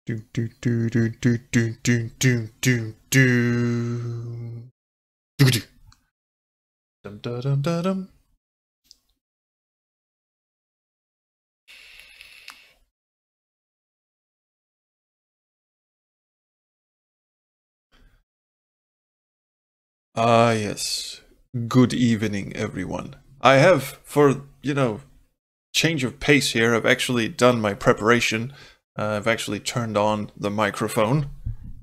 Do do do do do do do do do do. Dum dum dum dum dum. Ah, yes. Good evening, everyone. I have, for, change of pace here, I've actually done my preparation. I've actually turned on the microphone.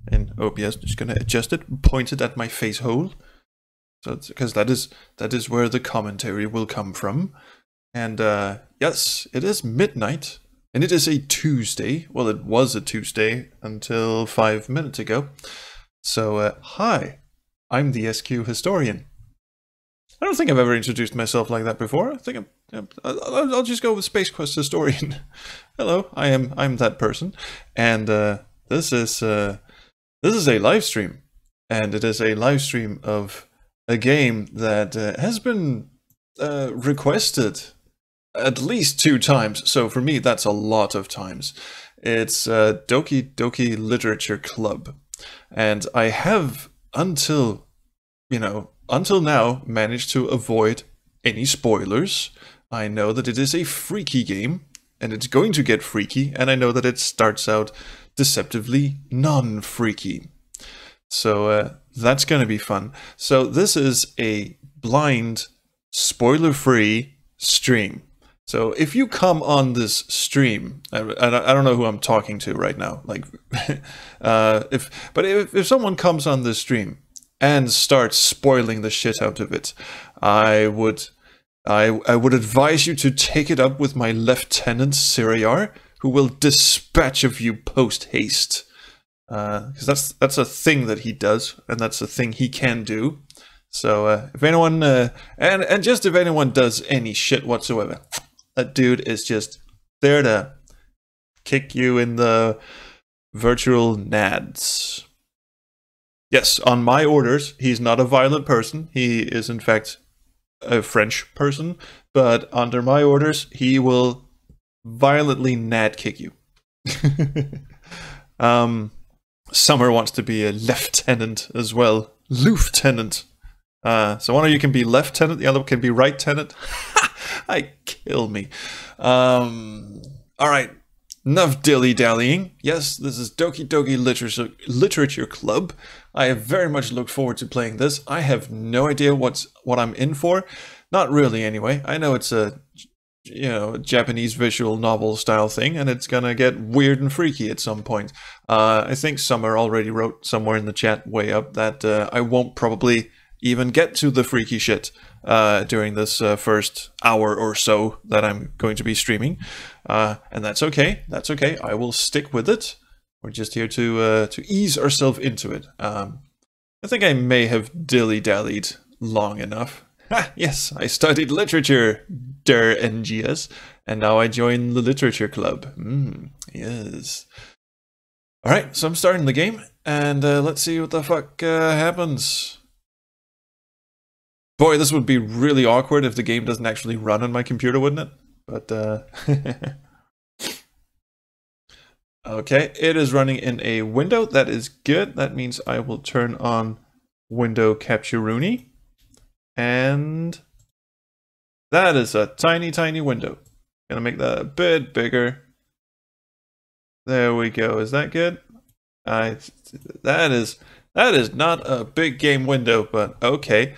And OBS, just gonna adjust it, point it at my face hole. So, because that is where the commentary will come from. And yes, it is midnight. And it is a Tuesday. Well, it was a Tuesday until 5 minutes ago. So, hi. I'm the SQ historian. I don't think I've ever introduced myself like that before. I think I'll just go with Space Quest historian. Hello, I'm that person, and this is a live stream, and it is a live stream of a game that has been requested at least 2 times. So for me, that's a lot of times. It's Doki Doki Literature Club, and I have until now managed to avoid any spoilers. I know that it is a freaky game, and it's going to get freaky, and I know that it starts out deceptively non-freaky. So that's going to be fun. So this is a blind, spoiler-free stream. So if you come on this stream, I don't know who I'm talking to right now. Like, if someone comes on this stream and starts spoiling the shit out of it, I would advise you to take it up with my Lieutenant Siriar, who will dispatch of you post haste. Because that's a thing that he does, and that's a thing he can do. So if anyone and just if anyone does any shit whatsoever, that dude is just there to kick you in the virtual nads. Yes, on my orders, he's not a violent person. He is, in fact, a French person. But under my orders, he will violently nad kick you. Summer wants to be a lieutenant as well. Lieutenant. So one of you can be lieutenant, the other can be right tenant. I kill me. All right. Enough dilly-dallying. Yes, this is Doki Doki Literature Club. I have very much looked forward to playing this. I have no idea what I'm in for. Not really, anyway. I know it's a Japanese visual novel style thing, and it's gonna get weird and freaky at some point. I think Summer already wrote somewhere in the chat way up that I won't probably even get to the freaky shit during this first hour or so that I'm going to be streaming, and that's okay. That's okay. I will stick with it. We're just here to ease ourselves into it. I think I may have dilly-dallied long enough. Yes, I studied literature, der NGS, and now I join the literature club. Yes. All right, so I'm starting the game, and let's see what the fuck happens. Boy, this would be really awkward if the game doesn't actually run on my computer, wouldn't it? But, okay, it is running in a window. That is good. That means I will turn on window capture-rooney. And that is a tiny, tiny window. Gonna make that a bit bigger. There we go. Is that good? That is not a big game window, but okay.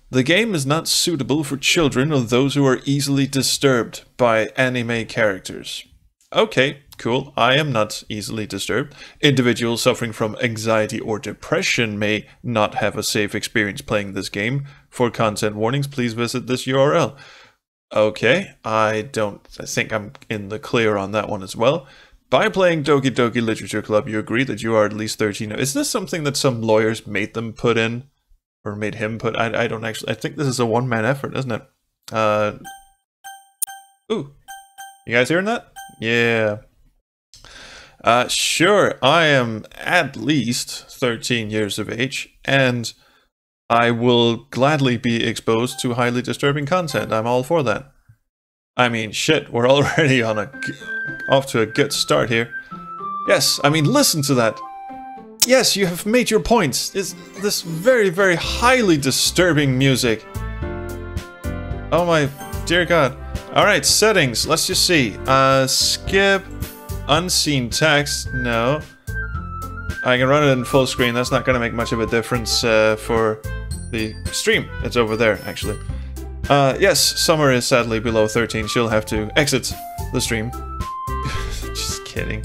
The game is not suitable for children or those who are easily disturbed by anime characters. Okay, cool. I am not easily disturbed. Individuals suffering from anxiety or depression may not have a safe experience playing this game. For content warnings, please visit this URL. Okay, I think I'm in the clear on that one as well. By playing Doki Doki Literature Club, you agree that you are at least 13. Is this something that some lawyers made them put in? Or made him put? I don't actually. I think this is a one-man effort, isn't it? Ooh, you guys hearing that? Yeah. Sure. I am at least 13 years of age, and I will gladly be exposed to highly disturbing content. I'm all for that. I mean, shit. We're already on off to a good start here. Yes, I mean, listen to that. Yes, you have made your points. It's this very, very highly disturbing music. Oh my dear God. Alright, settings. Let's just see. Skip. Unseen text. No. I can run it in full screen. That's not going to make much of a difference for the stream. It's over there, actually. Yes, Summer is sadly below 13. She'll have to exit the stream. Just kidding.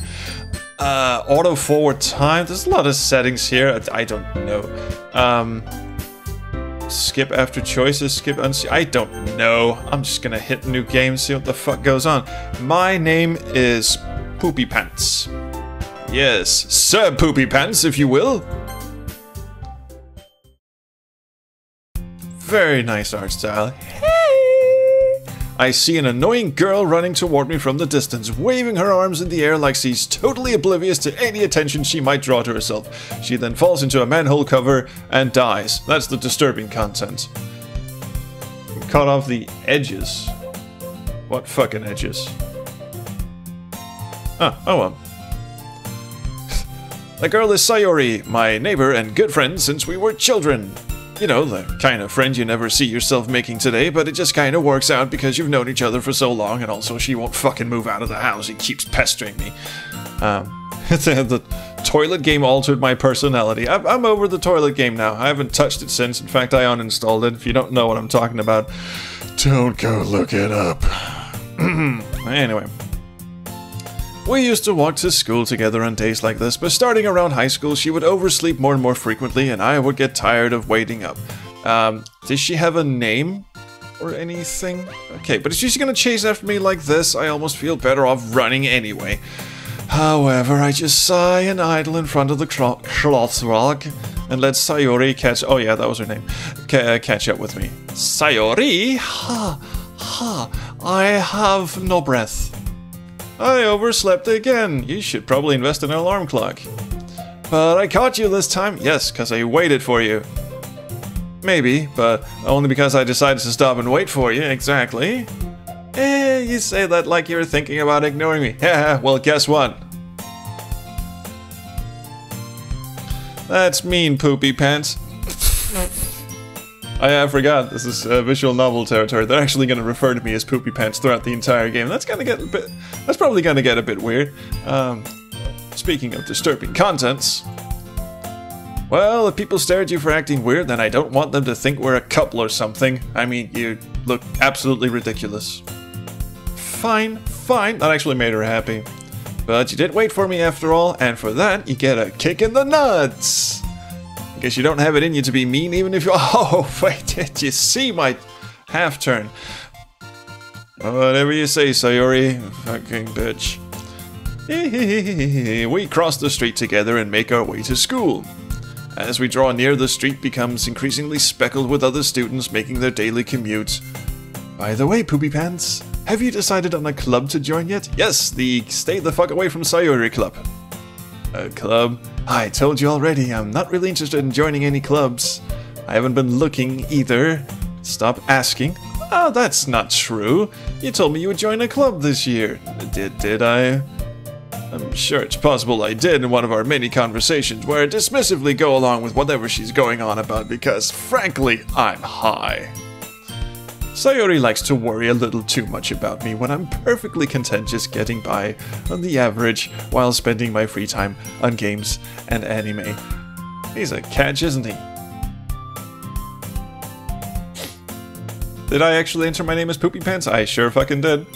Auto forward time. There's a lot of settings here. I don't know. Skip after choices. Skip unseen. I don't know. I'm just gonna hit new game, see what the fuck goes on. My name is Poopy Pants. Yes, Sir Poopy Pants, if you will. Very nice art style. Hey! I see an annoying girl running toward me from the distance, waving her arms in the air like she's totally oblivious to any attention she might draw to herself. She then falls into a manhole cover and dies. That's the disturbing content. Cut off the edges. What fucking edges? Oh well. The girl is Sayori, my neighbor and good friend since we were children. You know, the kind of friend you never see yourself making today, but it just kind of works out because you've known each other for so long, and also she won't fucking move out of the house. He keeps pestering me. The toilet game altered my personality. I'm over the toilet game now. I haven't touched it since. In fact, I uninstalled it. If you don't know what I'm talking about, don't go look it up. Anyway. We used to walk to school together on days like this, but starting around high school, she would oversleep more and more frequently, and I would get tired of waiting up. Does she have a name or anything? Okay, but if she's gonna chase after me like this, I almost feel better off running anyway. However, I just sigh and idle in front of the cloth rock and let Sayori catch... Oh yeah, that was her name. Catch up with me. Sayori? I have no breath. I overslept again. You should probably invest in an alarm clock. But I caught you this time. Yes, because I waited for you. Maybe, but only because I decided to stop and wait for you. Exactly. You say that like you're thinking about ignoring me. Yeah, well, guess what? That's mean, Poopy Pants. I forgot, this is visual novel territory. They're actually going to refer to me as Poopy Pants throughout the entire game. That's gonna get a bit... That's probably going to get a bit weird. Speaking of disturbing contents... Well, if people stare at you for acting weird, then I don't want them to think we're a couple or something. I mean, you look absolutely ridiculous. Fine, fine. That actually made her happy. But you did wait for me after all, and for that, you get a kick in the nuts! Guess you don't have it in you to be mean even if you... Oh, wait, did you see my half-turn? Whatever you say, Sayori. Fucking bitch. We cross the street together and make our way to school. As we draw near, the street becomes increasingly speckled with other students making their daily commute. By the way, Poopy Pants, have you decided on a club to join yet? Yes, the Stay the Fuck Away from Sayori club. A club? I told you already, I'm not really interested in joining any clubs. I haven't been looking either. Stop asking. Oh, that's not true. You told me you would join a club this year. Did I? I'm sure it's possible I did in one of our many conversations where I dismissively go along with whatever she's going on about because, frankly, I'm high. Sayori likes to worry a little too much about me when I'm perfectly content just getting by on the average while spending my free time on games and anime. He's a catch, isn't he? Did I actually enter my name as Poopy Pants? I sure fucking did.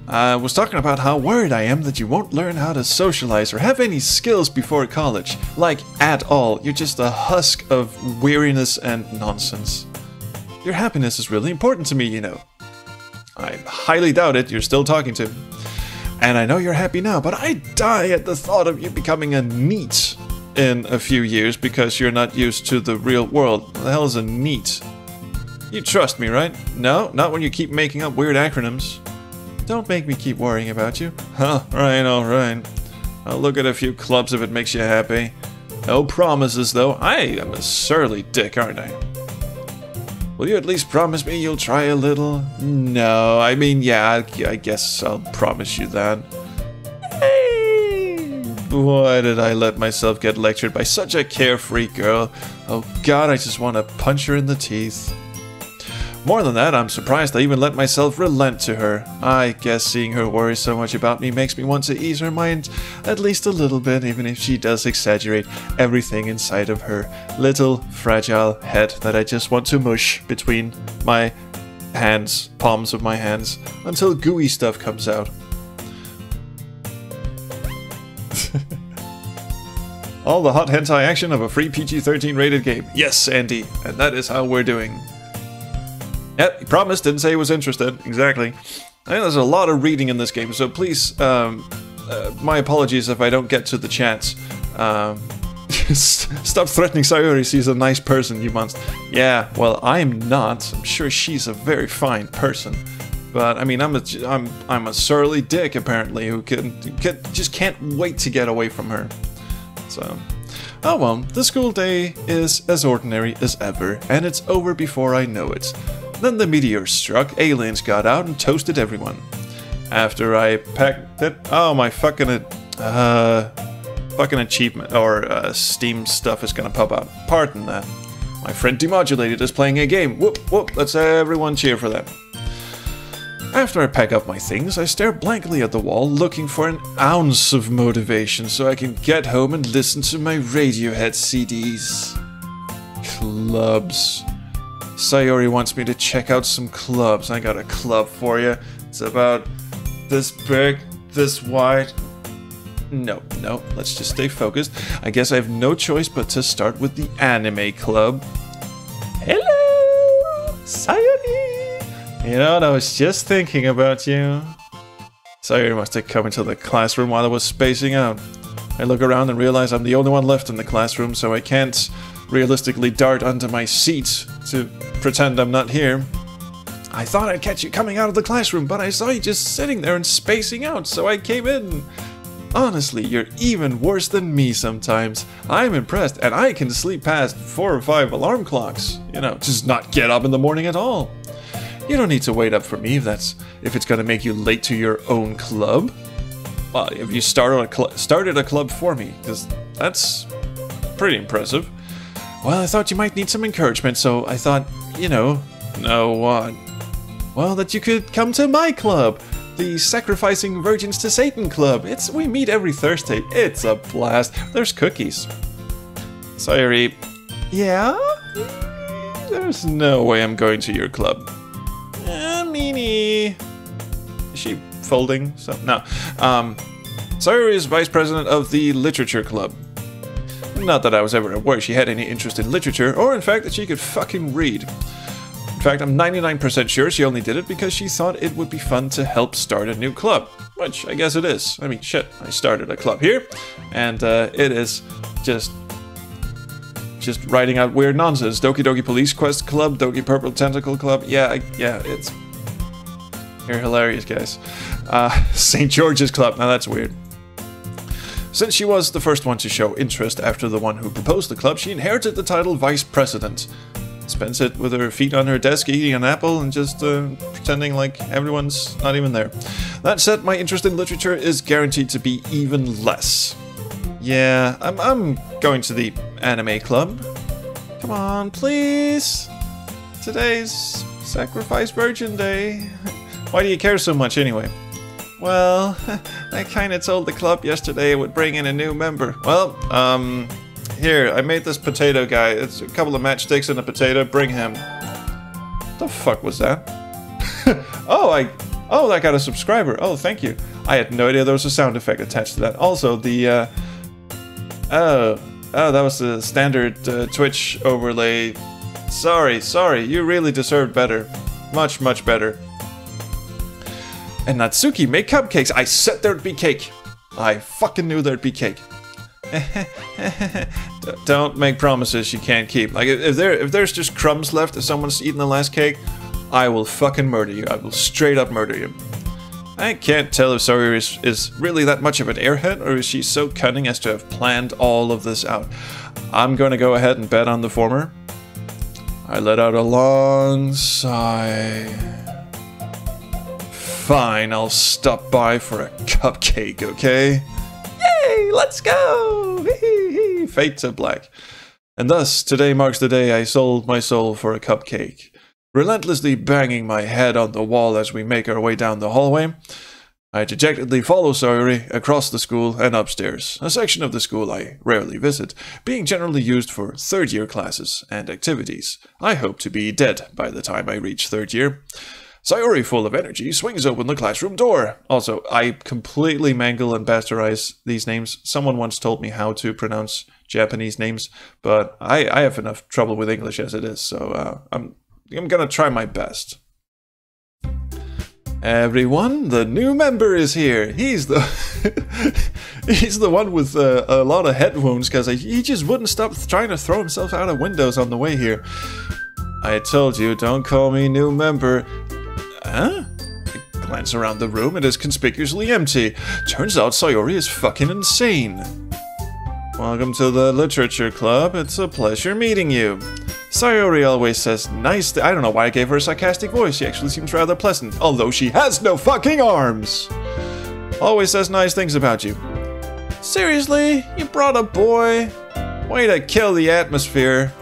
I was talking about how worried I am that you won't learn how to socialize or have any skills before college. Like, at all. You're just a husk of weariness and nonsense. Your happiness is really important to me, you know. I highly doubt it, you're still talking to me. And I know you're happy now, but I die at the thought of you becoming a NEET in a few years because you're not used to the real world. What the hell is a NEET? You trust me, right? No, not when you keep making up weird acronyms. Don't make me keep worrying about you. Alright. I'll look at a few clubs if it makes you happy. No promises, though. I am a surly dick, aren't I? Will you at least promise me you'll try a little? No, I mean, yeah, I guess I'll promise you that. Why did I let myself get lectured by such a carefree girl? Oh god, I just want to punch her in the teeth. More than that, I'm surprised I even let myself relent to her. I guess seeing her worry so much about me makes me want to ease her mind at least a little bit, even if she does exaggerate everything inside of her little fragile head that I just want to mush between my hands, palms of my hands, until gooey stuff comes out. All the hot hentai action of a free PG-13 rated game. Yes, Andy, and that is how we're doing. Yep, he promised, didn't say he was interested. Exactly. I think there's a lot of reading in this game, so please, my apologies if I don't get to the chats. Stop threatening Sayuri, she's a nice person, you monster. Yeah, well, I'm not. I'm sure she's a very fine person. But, I mean, I'm a surly dick, apparently, who just can't wait to get away from her. So, oh well, the school day is as ordinary as ever, and it's over before I know it. Then the meteor struck, aliens got out and toasted everyone. After I packed it, oh my fucking achievement or Steam stuff is gonna pop out. Pardon that. My friend Demodulated is playing a game. Whoop whoop, let's everyone cheer for that. After I pack up my things, I stare blankly at the wall, looking for an ounce of motivation so I can get home and listen to my Radiohead CDs. Clubs. Sayori wants me to check out some clubs. I got a club for you. It's about this big, this wide. No, let's just stay focused. I guess I have no choice but to start with the anime club. Hello, Sayori. You know what, I was just thinking about you. Sayori must have come into the classroom while I was spacing out. I look around and realize I'm the only one left in the classroom, so I can't realistically dart onto my seat to pretend I'm not here. I thought I'd catch you coming out of the classroom, but I saw you just sitting there and spacing out, so I came in. Honestly, you're even worse than me sometimes. I'm impressed, and I can sleep past 4 or 5 alarm clocks. You know, just not get up in the morning at all. You don't need to wait up for me if it's gonna make you late to your own club. Well, if you started a club for me, because that's pretty impressive. Well, I thought you might need some encouragement, so I thought, you know what? Well, that you could come to my club, the Sacrificing Virgins to Satan Club. We meet every Thursday. It's a blast. There's cookies. Sayori, yeah? There's no way I'm going to your club. Meanie. Is she folding? So, no. Sayori is vice president of the Literature Club. Not that I was ever aware she had any interest in literature, or in fact that she could fucking read. In fact, I'm 99% sure she only did it because she thought it would be fun to help start a new club. Which, I guess it is. I mean, shit, I started a club here, and it is just writing out weird nonsense. Doki Doki Police Quest Club, Doki Purple Tentacle Club. Yeah, it's... You're hilarious, guys. St. George's Club. Now that's weird. Since she was the first one to show interest after the one who proposed the club, she inherited the title Vice President. Spends it with her feet on her desk eating an apple and just pretending like everyone's not even there. That said, my interest in literature is guaranteed to be even less. Yeah, I'm going to the anime club. Come on, please. Today's Sacrifice Virgin Day. Why do you care so much anyway? Well, I kinda told the club yesterday it would bring in a new member. Well, here, I made this potato guy. It's a couple of matchsticks and a potato. Bring him. What the fuck was that? Oh, I got a subscriber. Oh, thank you. I had no idea there was a sound effect attached to that. Also, the, oh, that was the standard Twitch overlay. Sorry, you really deserved better. Much, much better. And Natsuki, make cupcakes. I said there'd be cake. I fucking knew there'd be cake. Don't make promises you can't keep. Like, if there's just crumbs left, if someone's eaten the last cake, I will fucking murder you. I will straight up murder you. I can't tell if Sayori is really that much of an airhead, or is she so cunning as to have planned all of this out. I'm gonna go ahead and bet on the former. I let out a long sigh. Fine, I'll stop by for a cupcake, okay? Yay! Let's go! Fade to black. And thus, today marks the day I sold my soul for a cupcake. Relentlessly banging my head on the wall as we make our way down the hallway, I dejectedly follow Sayori across the school and upstairs, a section of the school I rarely visit, being generally used for third-year classes and activities. I hope to be dead by the time I reach third year. Sayori, full of energy, swings open the classroom door. Also, I completely mangle and bastardize these names. Someone once told me how to pronounce Japanese names, but I have enough trouble with English as it is, so I'm gonna try my best. Everyone, the new member is here. He's the he's the one with a lot of head wounds because he just wouldn't stop trying to throw himself out of windows on the way here. I told you, don't call me new member. Huh? I glance around the room. It is conspicuously empty. Turns out Sayori is fucking insane. Welcome to the literature club. It's a pleasure meeting you. Sayori always says nice I don't know why I gave her a sarcastic voice. She actually seems rather pleasant, although she has no fucking arms. Always says nice things about you. Seriously? You brought a boy? Way to kill the atmosphere.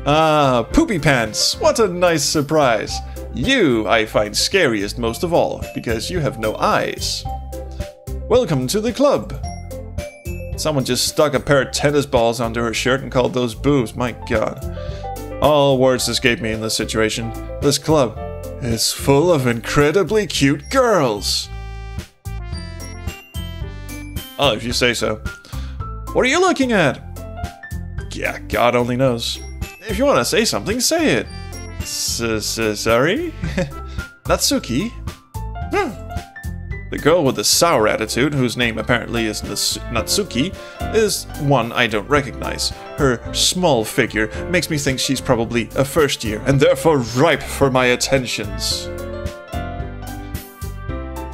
Ah, Poopy Pants. What a nice surprise. You I find scariest most of all, because you have no eyes. Welcome to the club. Someone just stuck a pair of tennis balls under her shirt and called those boobs. My god. All words escape me in this situation. This club is full of incredibly cute girls. Oh, if you say so. What are you looking at? Yeah, God only knows. If you want to say something, say it. Sorry? Natsuki? The girl with the sour attitude, whose name apparently is Natsuki, is one I don't recognize. Her small figure makes me think she's probably a first year, and therefore ripe for my attentions.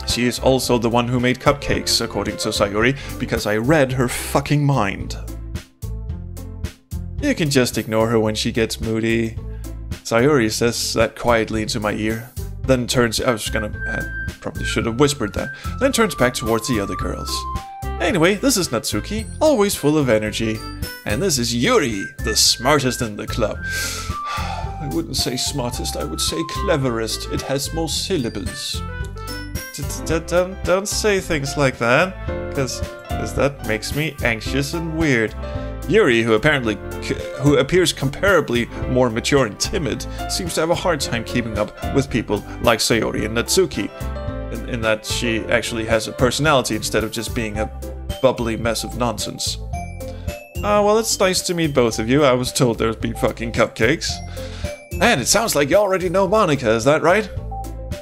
She is also the one who made cupcakes, according to Sayori, because I read her fucking mind. You can just ignore her when she gets moody. Sayori says that quietly into my ear, then turns... probably should have whispered that. Then turns back towards the other girls. Anyway, this is Natsuki, always full of energy. And this is Yuri, the smartest in the club. I wouldn't say smartest, I would say cleverest. It has more syllables. Don't say things like that, because that makes me anxious and weird. Yuri, who appears comparably more mature and timid, seems to have a hard time keeping up with people like Sayori and Natsuki, in that she actually has a personality instead of just being a bubbly mess of nonsense. Well, it's nice to meet both of you. I was told there'd be fucking cupcakes. And it sounds like you already know Monica, is that right?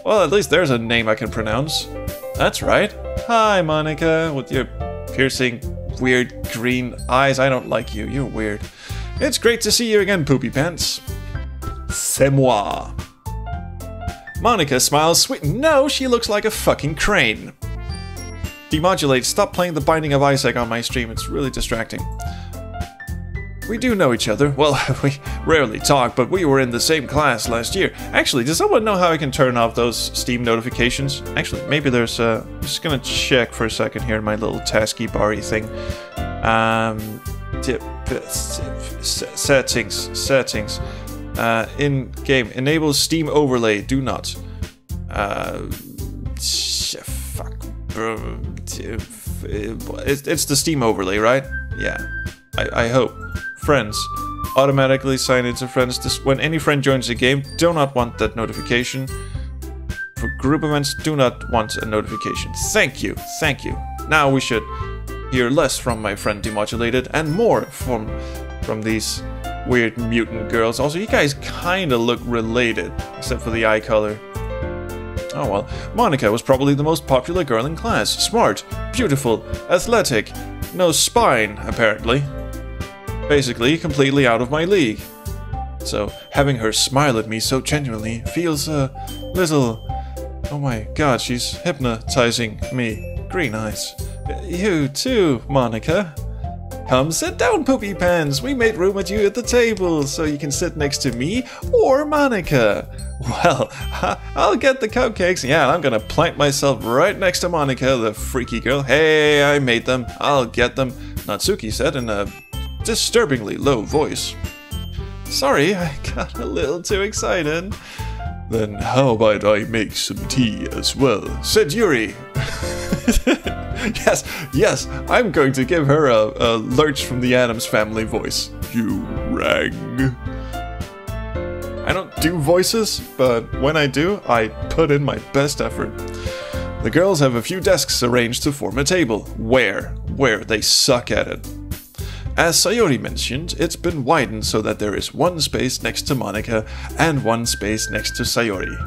Well, at least there's a name I can pronounce. That's right. Hi, Monica, with your piercing, weird green eyes. I don't like you. You're weird. It's great to see you again, Poopy Pants. C'est moi. Monica smiles sweet. No, she looks like a fucking crane. Demodulate. Stop playing The Binding of Isaac on my stream. It's really distracting. We do know each other. Well, we rarely talk, but we were in the same class last year. Actually, does someone know how I can turn off those Steam notifications? Actually, maybe there's I'm just gonna check for a second here in my little taskbar-y thing. Settings. In-game. Enable Steam overlay. Do not. Fuck. It's the Steam overlay, right? Yeah. I hope. Friends. Automatically sign into friends. When any friend joins the game, do not want that notification. For group events, do not want a notification. Thank you. Thank you. Now we should hear less from my friend Demodulated and more from these weird mutant girls. Also, you guys kinda look related, except for the eye color. Oh well. Monica was probably the most popular girl in class. Smart, beautiful, athletic, no spine, apparently. Basically, completely out of my league. So, having her smile at me so genuinely feels a little... Oh my god, she's hypnotizing me. Green eyes. You too, Monica. Come sit down, Poopy Pants. We made room at you at the table, so you can sit next to me or Monica. Well, I'll get the cupcakes. Yeah, I'm gonna plant myself right next to Monica, the freaky girl. Hey, I made them. I'll get them, Natsuki said in a disturbingly low voice. Sorry, I got a little too excited. Then how about I make some tea as well, said Yuri. Yes, I'm going to give her a Lurch from the Addams Family voice. You rang. I don't do voices, but when I do, I put in my best effort. The girls have a few desks arranged to form a table. Where they suck at it. As Sayori mentioned, it's been widened so that there is one space next to Monica and one space next to Sayori.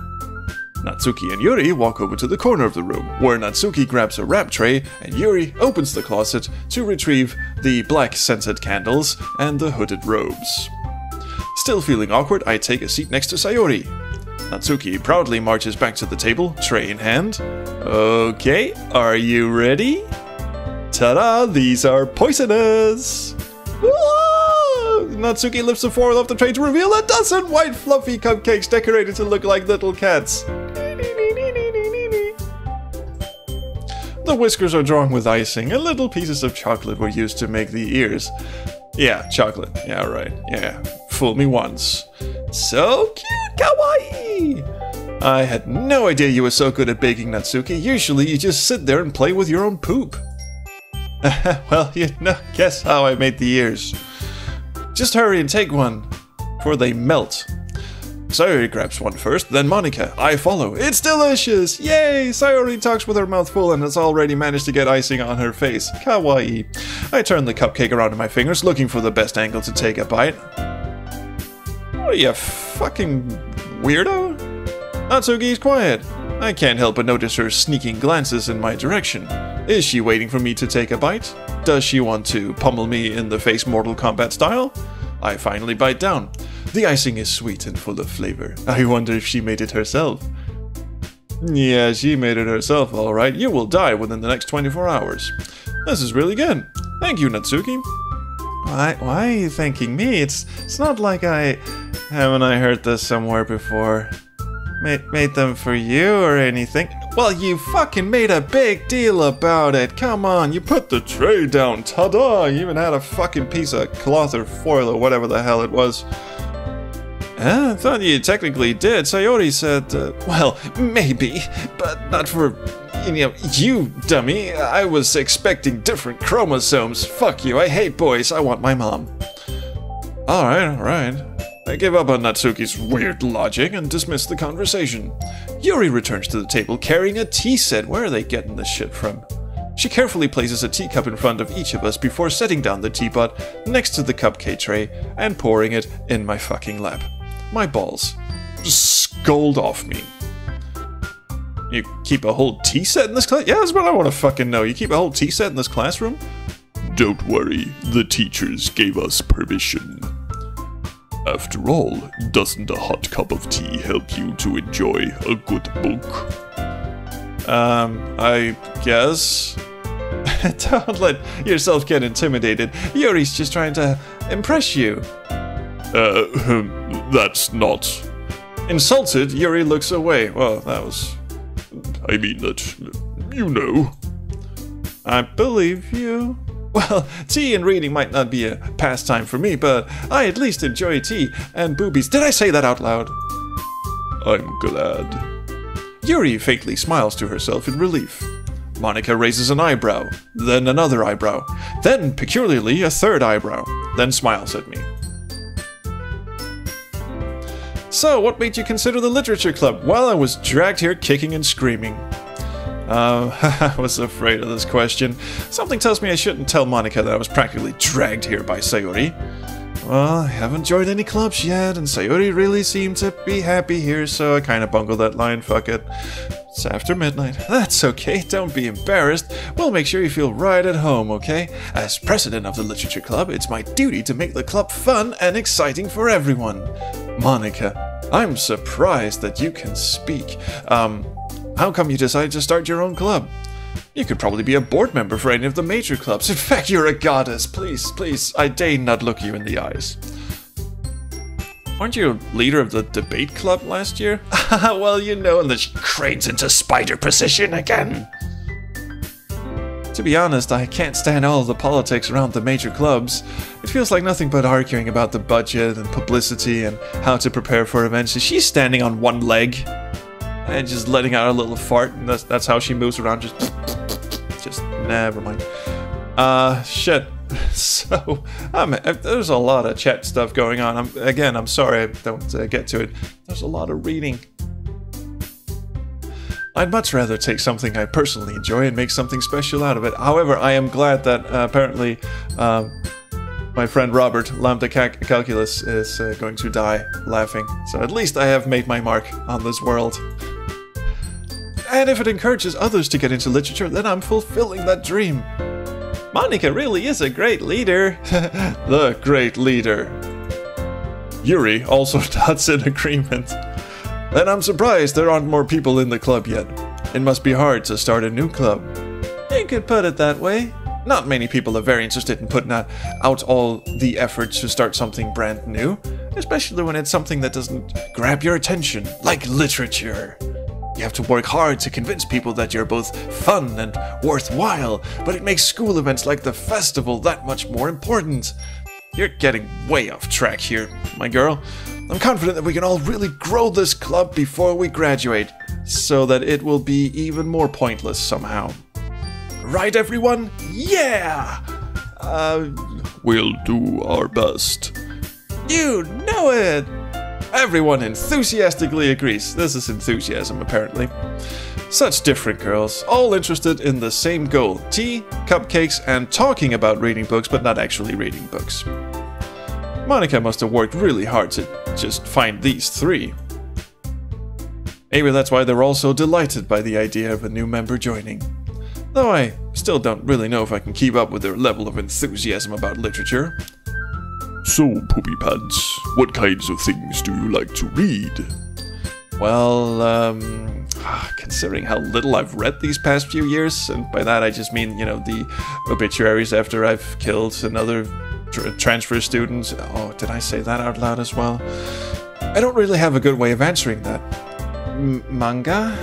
Natsuki and Yuri walk over to the corner of the room, where Natsuki grabs a wrap tray and Yuri opens the closet to retrieve the black scented candles and the hooded robes. Still feeling awkward, I take a seat next to Sayori. Natsuki proudly marches back to the table, tray in hand. Okay, are you ready? Ta-da! These are poisonous! Whoa! Natsuki lifts the foil off the tray to reveal a dozen white fluffy cupcakes decorated to look like little cats. The whiskers are drawn with icing, and little pieces of chocolate were used to make the ears. Yeah, chocolate. Yeah, right. Yeah, fool me once. So cute! Kawaii! I had no idea you were so good at baking, Natsuki. Usually you just sit there and play with your own poop. Well, you know, guess how I made the ears. Just hurry and take one, for they melt. Sayori grabs one first, then Monica. I follow. It's delicious! Yay! Sayori talks with her mouth full and has already managed to get icing on her face. Kawaii. I turn the cupcake around in my fingers, looking for the best angle to take a bite. What are you, fucking weirdo? Natsuki's quiet. I can't help but notice her sneaking glances in my direction. Is she waiting for me to take a bite? Does she want to pummel me in the face Mortal Kombat style? I finally bite down. The icing is sweet and full of flavor. I wonder if she made it herself. Yeah, she made it herself, alright. You will die within the next 24 hours. This is really good. Thank you, Natsuki. Why are you thanking me? It's not like haven't I heard this somewhere before? Made them for you or anything? Well, you fucking made a big deal about it. Come on, you put the tray down. Ta-da! You even had a fucking piece of cloth or foil or whatever the hell it was. I thought you technically did. Sayori said, well, maybe, but not for, you dummy. I was expecting different chromosomes. Fuck you, I hate boys. I want my mom. Alright. I give up on Natsuki's weird logic and dismiss the conversation. Yuri returns to the table carrying a tea set. Where are they getting this shit from? She carefully places a teacup in front of each of us before setting down the teapot next to the cupcake tray and pouring it in my fucking lap. My balls scold off me. You keep a whole tea set in this class? Yeah, that's what I want to fucking know. You keep a whole tea set in this classroom? Don't worry, the teachers gave us permission. After all, doesn't a hot cup of tea help you to enjoy a good book? I guess. Don't let yourself get intimidated. Yuri's just trying to impress you. That's not... Insulted, Yuri looks away. Well, that was... I mean that... you know. I believe you. Well, tea and reading might not be a pastime for me, but I at least enjoy tea and boobies. Did I say that out loud? I'm glad. Yuri faintly smiles to herself in relief. Monica raises an eyebrow, then another eyebrow, then peculiarly a third eyebrow, then smiles at me. So, what made you consider the literature club? Well, I was dragged here kicking and screaming. I was afraid of this question. Something tells me I shouldn't tell Monica that I was practically dragged here by Sayori. Well, I haven't joined any clubs yet, and Sayori really seemed to be happy here, so I kinda bungled that line, fuck it. It's after midnight. That's okay, don't be embarrassed. We'll make sure you feel right at home, okay? As president of the literature club, it's my duty to make the club fun and exciting for everyone. Monica, I'm surprised that you can speak. How come you decided to start your own club? You could probably be a board member for any of the major clubs. In fact, you're a goddess. Please, please, I deign not look you in the eyes. Aren't you leader of the debate club last year? Well, you know, and she cranes into spider position again. To be honest, I can't stand all of the politics around the major clubs. It feels like nothing but arguing about the budget and publicity and how to prepare for events. She's standing on one leg and just letting out a little fart, and that's how she moves around. Just never mind. Shit. So, there's a lot of chat stuff going on. I'm sorry I don't get to it. There's a lot of reading. I'd much rather take something I personally enjoy and make something special out of it. However, I am glad that apparently my friend Robert, Lambda Calculus, is going to die laughing. So at least I have made my mark on this world. And if it encourages others to get into literature, then I'm fulfilling that dream. Monica really is a great leader. The great leader. Yuri also nods in agreement. And I'm surprised there aren't more people in the club yet. It must be hard to start a new club. You could put it that way. Not many people are very interested in putting out all the effort to start something brand new, especially when it's something that doesn't grab your attention, like literature. You have to work hard to convince people that you're both fun and worthwhile, but it makes school events like the festival that much more important. You're getting way off track here, my girl. I'm confident that we can all really grow this club before we graduate, so that it will be even more pointless somehow. Right, everyone? Yeah! We'll do our best. You know it! Everyone enthusiastically agrees. This is enthusiasm, apparently. Such different girls, all interested in the same goal. Tea, cupcakes, and talking about reading books, but not actually reading books. Monica must have worked really hard to just find these three. Maybe that's why they're all so delighted by the idea of a new member joining. Though I still don't really know if I can keep up with their level of enthusiasm about literature. So, Poopy Pants, what kinds of things do you like to read? Well, considering how little I've read these past few years, and by that I just mean, you know, the obituaries after I've killed another transfer student. Oh, did I say that out loud as well? I don't really have a good way of answering that. Manga?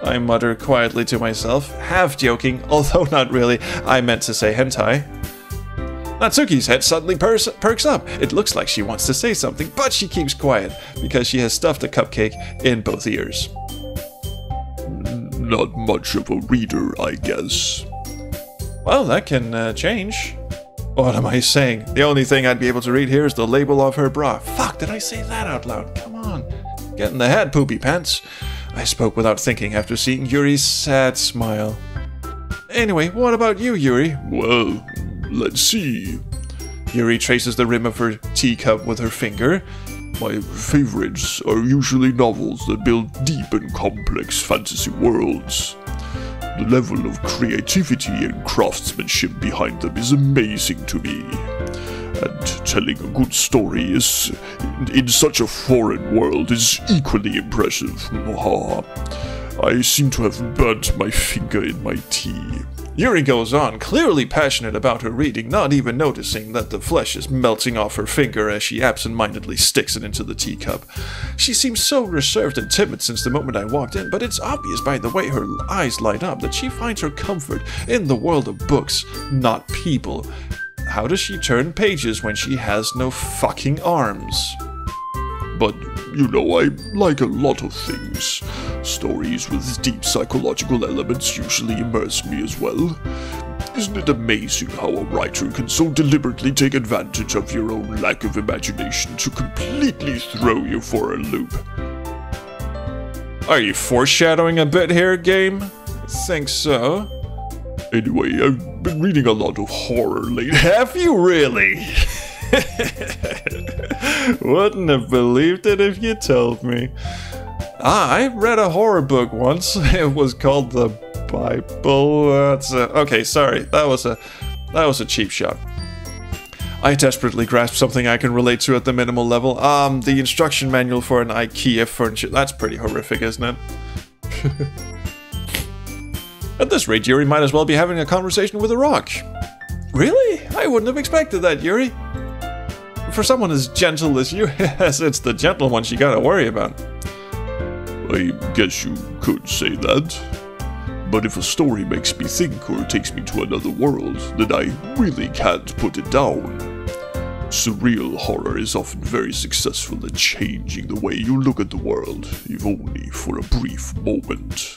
I mutter quietly to myself, half joking, although not really. I meant to say hentai. Natsuki's head suddenly perks up. It looks like she wants to say something, but she keeps quiet because she has stuffed a cupcake in both ears. Not much of a reader, I guess. Well, that can change. What am I saying? The only thing I'd be able to read here is the label of her bra. Fuck, did I say that out loud? Come on. Get in the head, Poopy Pants. I spoke without thinking after seeing Yuri's sad smile. Anyway, what about you, Yuri? Well, let's see. Yuri traces the rim of her teacup with her finger. My favorites are usually novels that build deep and complex fantasy worlds. The level of creativity and craftsmanship behind them is amazing to me. And telling a good story is, in such a foreign world, is equally impressive. I seem to have burnt my finger in my tea. Yuri goes on, clearly passionate about her reading, not even noticing that the flesh is melting off her finger as she absent-mindedly sticks it into the teacup. She seems so reserved and timid since the moment I walked in, but it's obvious by the way her eyes light up that she finds her comfort in the world of books, not people. How does she turn pages when she has no fucking arms? But, you know, I like a lot of things. Stories with deep psychological elements usually immerse me as well. Isn't it amazing how a writer can so deliberately take advantage of your own lack of imagination to completely throw you for a loop? Are you foreshadowing a bit here, game? I think so. Anyway, I've been reading a lot of horror lately. Have you really? Wouldn't have believed it if you told me. I read a horror book once. It was called The Bible. Okay, sorry. That was a cheap shot. I desperately grasp something I can relate to at the minimal level. The instruction manual for an IKEA furniture. That's pretty horrific, isn't it? At this rate, Yuri might as well be having a conversation with a rock. Really? I wouldn't have expected that, Yuri. For someone as gentle as you, yes, it's the gentle ones you gotta worry about. I guess you could say that. But if a story makes me think or takes me to another world, then I really can't put it down. Surreal horror is often very successful at changing the way you look at the world, if only for a brief moment.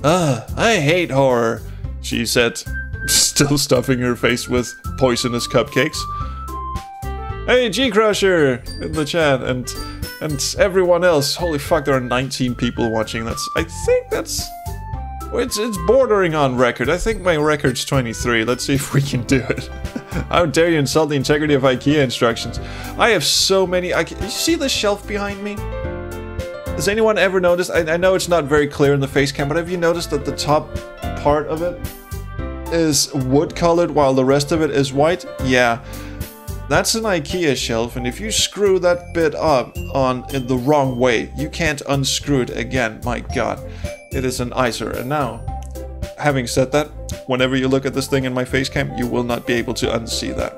I hate horror, she said, still stuffing her face with poisonous cupcakes. Hey, G-Crusher in the chat, and everyone else. Holy fuck, there are 19 people watching. It's bordering on record. I think my record's 23. Let's see if we can do it. How dare you insult the integrity of IKEA instructions? I have so many. You see the shelf behind me? Has anyone ever noticed? I know it's not very clear in the face cam, but have you noticed that the top part of it is wood colored while the rest of it is white? Yeah. That's an IKEA shelf, and if you screw that bit up in the wrong way, you can't unscrew it again. My god. It is an eyesore. And now, having said that, whenever you look at this thing in my face cam, you will not be able to unsee that.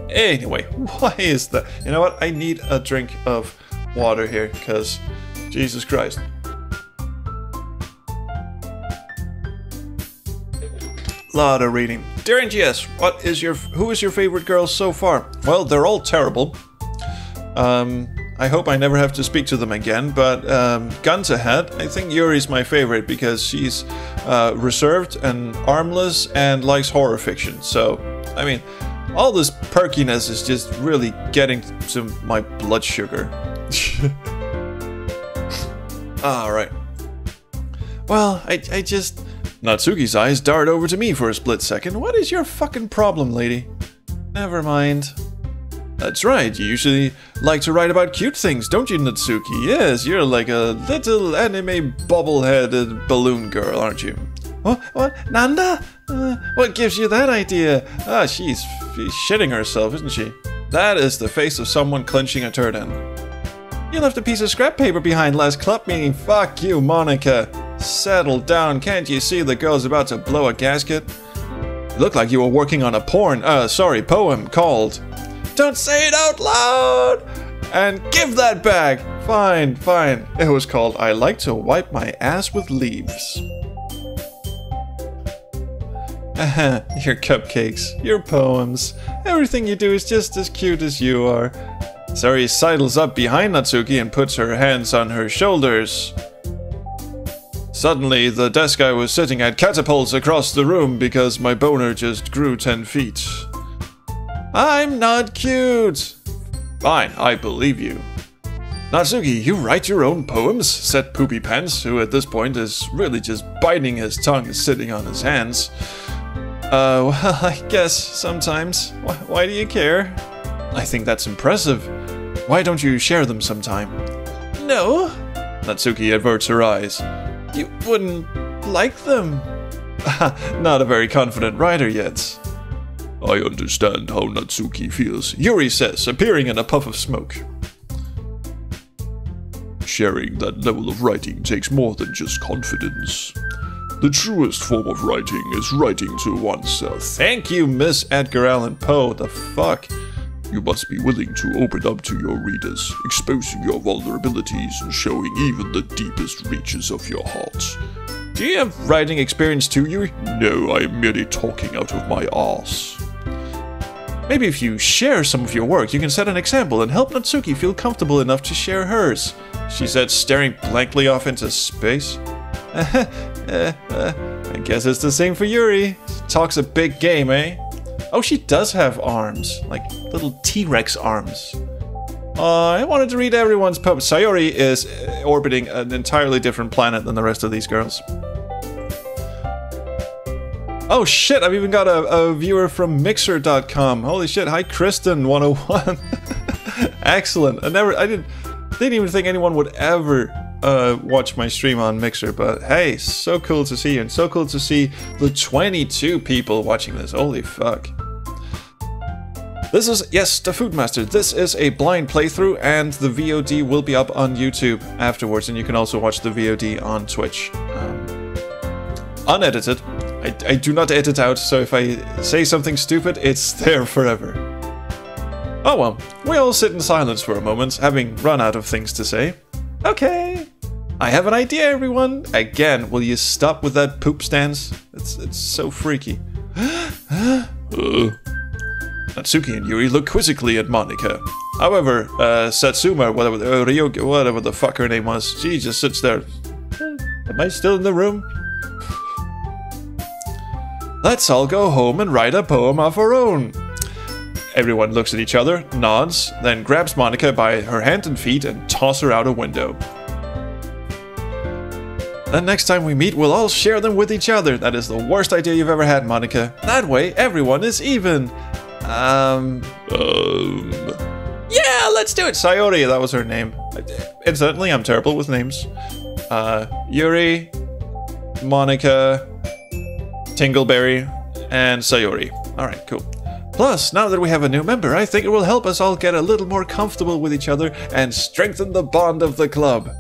Anyway, why is that? You know what? I need a drink of water here, because Jesus Christ. Lot of reading. Dear NGS, who is your favorite girl so far? Well, they're all terrible. I hope I never have to speak to them again, but guns ahead, I think Yuri's my favorite because she's reserved and armless and likes horror fiction. So, I mean, all this perkiness is just really getting to my blood sugar. Alright. Well, I just... Natsuki's eyes dart over to me for a split second. What is your fucking problem, lady? Never mind. That's right, you usually like to write about cute things, don't you, Natsuki? Yes, you're like a little anime bobble-headed balloon girl, aren't you? What? Nanda? What gives you that idea? Ah, she's shitting herself, isn't she? That is the face of someone clenching a turd in. You left a piece of scrap paper behind last club meeting. Fuck you, Monica. Settle down, can't you see the girl's about to blow a gasket? You look like you were working on a poem called... Don't say it out loud! And give that back! Fine. It was called I Like to Wipe My Ass with Leaves. Your cupcakes, your poems, everything you do is just as cute as you are. Sari sidles up behind Natsuki and puts her hands on her shoulders. Suddenly, the desk I was sitting at catapults across the room because my boner just grew 10 feet. I'm not cute! Fine, I believe you. Natsuki, you write your own poems? Said Poopy Pants, who at this point is really just biting his tongue sitting on his hands. Well, I guess sometimes. Why do you care? I think that's impressive. Why don't you share them sometime? No. Natsuki averts her eyes. You wouldn't like them. Not a very confident writer yet. I understand how Natsuki feels, Yuri says, appearing in a puff of smoke. Sharing that level of writing takes more than just confidence. The truest form of writing is writing to oneself. Thank you, Miss Edgar Allan Poe. The fuck? You must be willing to open up to your readers, exposing your vulnerabilities and showing even the deepest reaches of your heart. Do you have writing experience too, Yuri? No, I am merely talking out of my arse. Maybe if you share some of your work, you can set an example and help Natsuki feel comfortable enough to share hers, she said, staring blankly off into space. I guess it's the same for Yuri. Talks a big game, eh? Oh, she does have arms, like little T-Rex arms. I wanted to read everyone's poem. Sayori is orbiting an entirely different planet than the rest of these girls. Oh shit, I've even got a viewer from Mixer.com. Holy shit, hi Kristen101. Excellent. I didn't even think anyone would ever watch my stream on Mixer, but hey, so cool to see you, and so cool to see the 22 people watching this. Holy fuck. This is, yes, the Foodmaster. This is a blind playthrough, and the VOD will be up on YouTube afterwards, and you can also watch the VOD on Twitch. unedited. I do not edit out, so if I say something stupid, it's there forever. Oh well, we all sit in silence for a moment, having run out of things to say. Okay, I have an idea, everyone. Again, will you stop with that poop stance? It's so freaky. Natsuki and Yuri look quizzically at Monika. However, Satsuma, whatever the fuck her name was, she just sits there. Am I still in the room? Let's all go home and write a poem of our own. Everyone looks at each other, nods, then grabs Monika by her hand and feet and toss her out a window. Then next time we meet, we'll all share them with each other. That is the worst idea you've ever had, Monika. That way, everyone is even. Yeah, let's do it. Sayori, that was her name. Incidentally, I'm terrible with names. Yuri, Monika, Tingleberry, and Sayori. Alright, cool. Plus, now that we have a new member, I think it will help us all get a little more comfortable with each other and strengthen the bond of the club.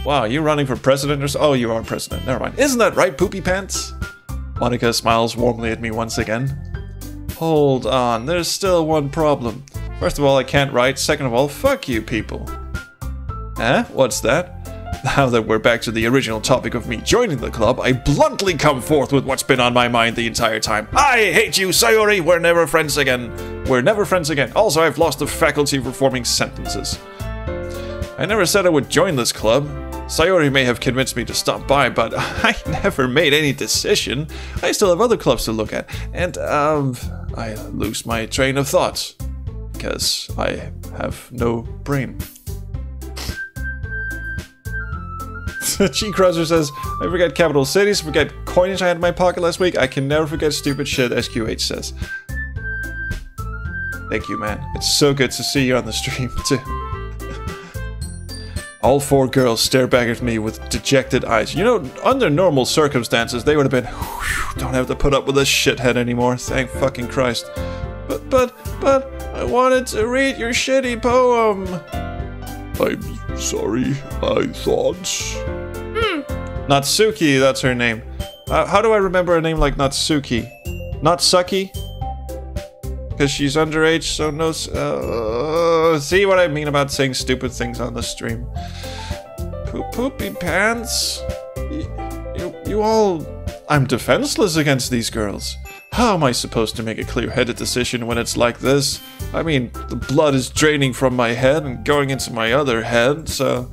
Wow, you running for president or so? Oh, you are president. Never mind. Isn't that right, Poopy Pants? Monika smiles warmly at me once again. Hold on, there's still one problem. First of all, I can't write. Second of all, fuck you people. Eh? What's that? Now that we're back to the original topic of me joining the club, I bluntly come forth with what's been on my mind the entire time. I hate you, Sayori! We're never friends again. We're never friends again. Also, I've lost the faculty for forming sentences. I never said I would join this club. Sayori may have convinced me to stop by, but I never made any decision. I still have other clubs to look at. And, I lose my train of thoughts. Because I have no brain. G-Crosser says, I forget capital cities, forget coinage I had in my pocket last week. I can never forget stupid shit, SQH says. Thank you, man. It's so good to see you on the stream, too. All four girls stare back at me with dejected eyes. You know, under normal circumstances, they would have been, don't have to put up with this shithead anymore. Thank fucking Christ. But, I wanted to read your shitty poem. I'm sorry, I thought... Natsuki, that's her name. How do I remember a name like Natsuki? Natsuki? Because she's underage, so no... see what I mean about saying stupid things on the stream. Poopy pants? You all... I'm defenseless against these girls. How am I supposed to make a clear-headed decision when it's like this? I mean, the blood is draining from my head and going into my other head, so...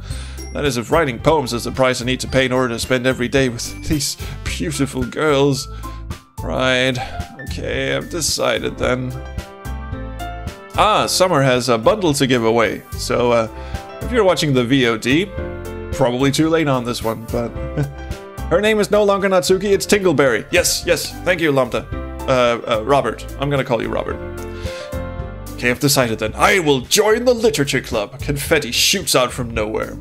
That is, if writing poems is the price I need to pay in order to spend every day with these beautiful girls. Right. Okay, I've decided then. Ah, Summer has a bundle to give away, so if you're watching the VOD, probably too late on this one, but... Her name is no longer Natsuki, it's Tingleberry. Yes, thank you, Lambda. Robert. I'm gonna call you Robert. Okay, I've decided then. I will join the literature club. Confetti shoots out from nowhere.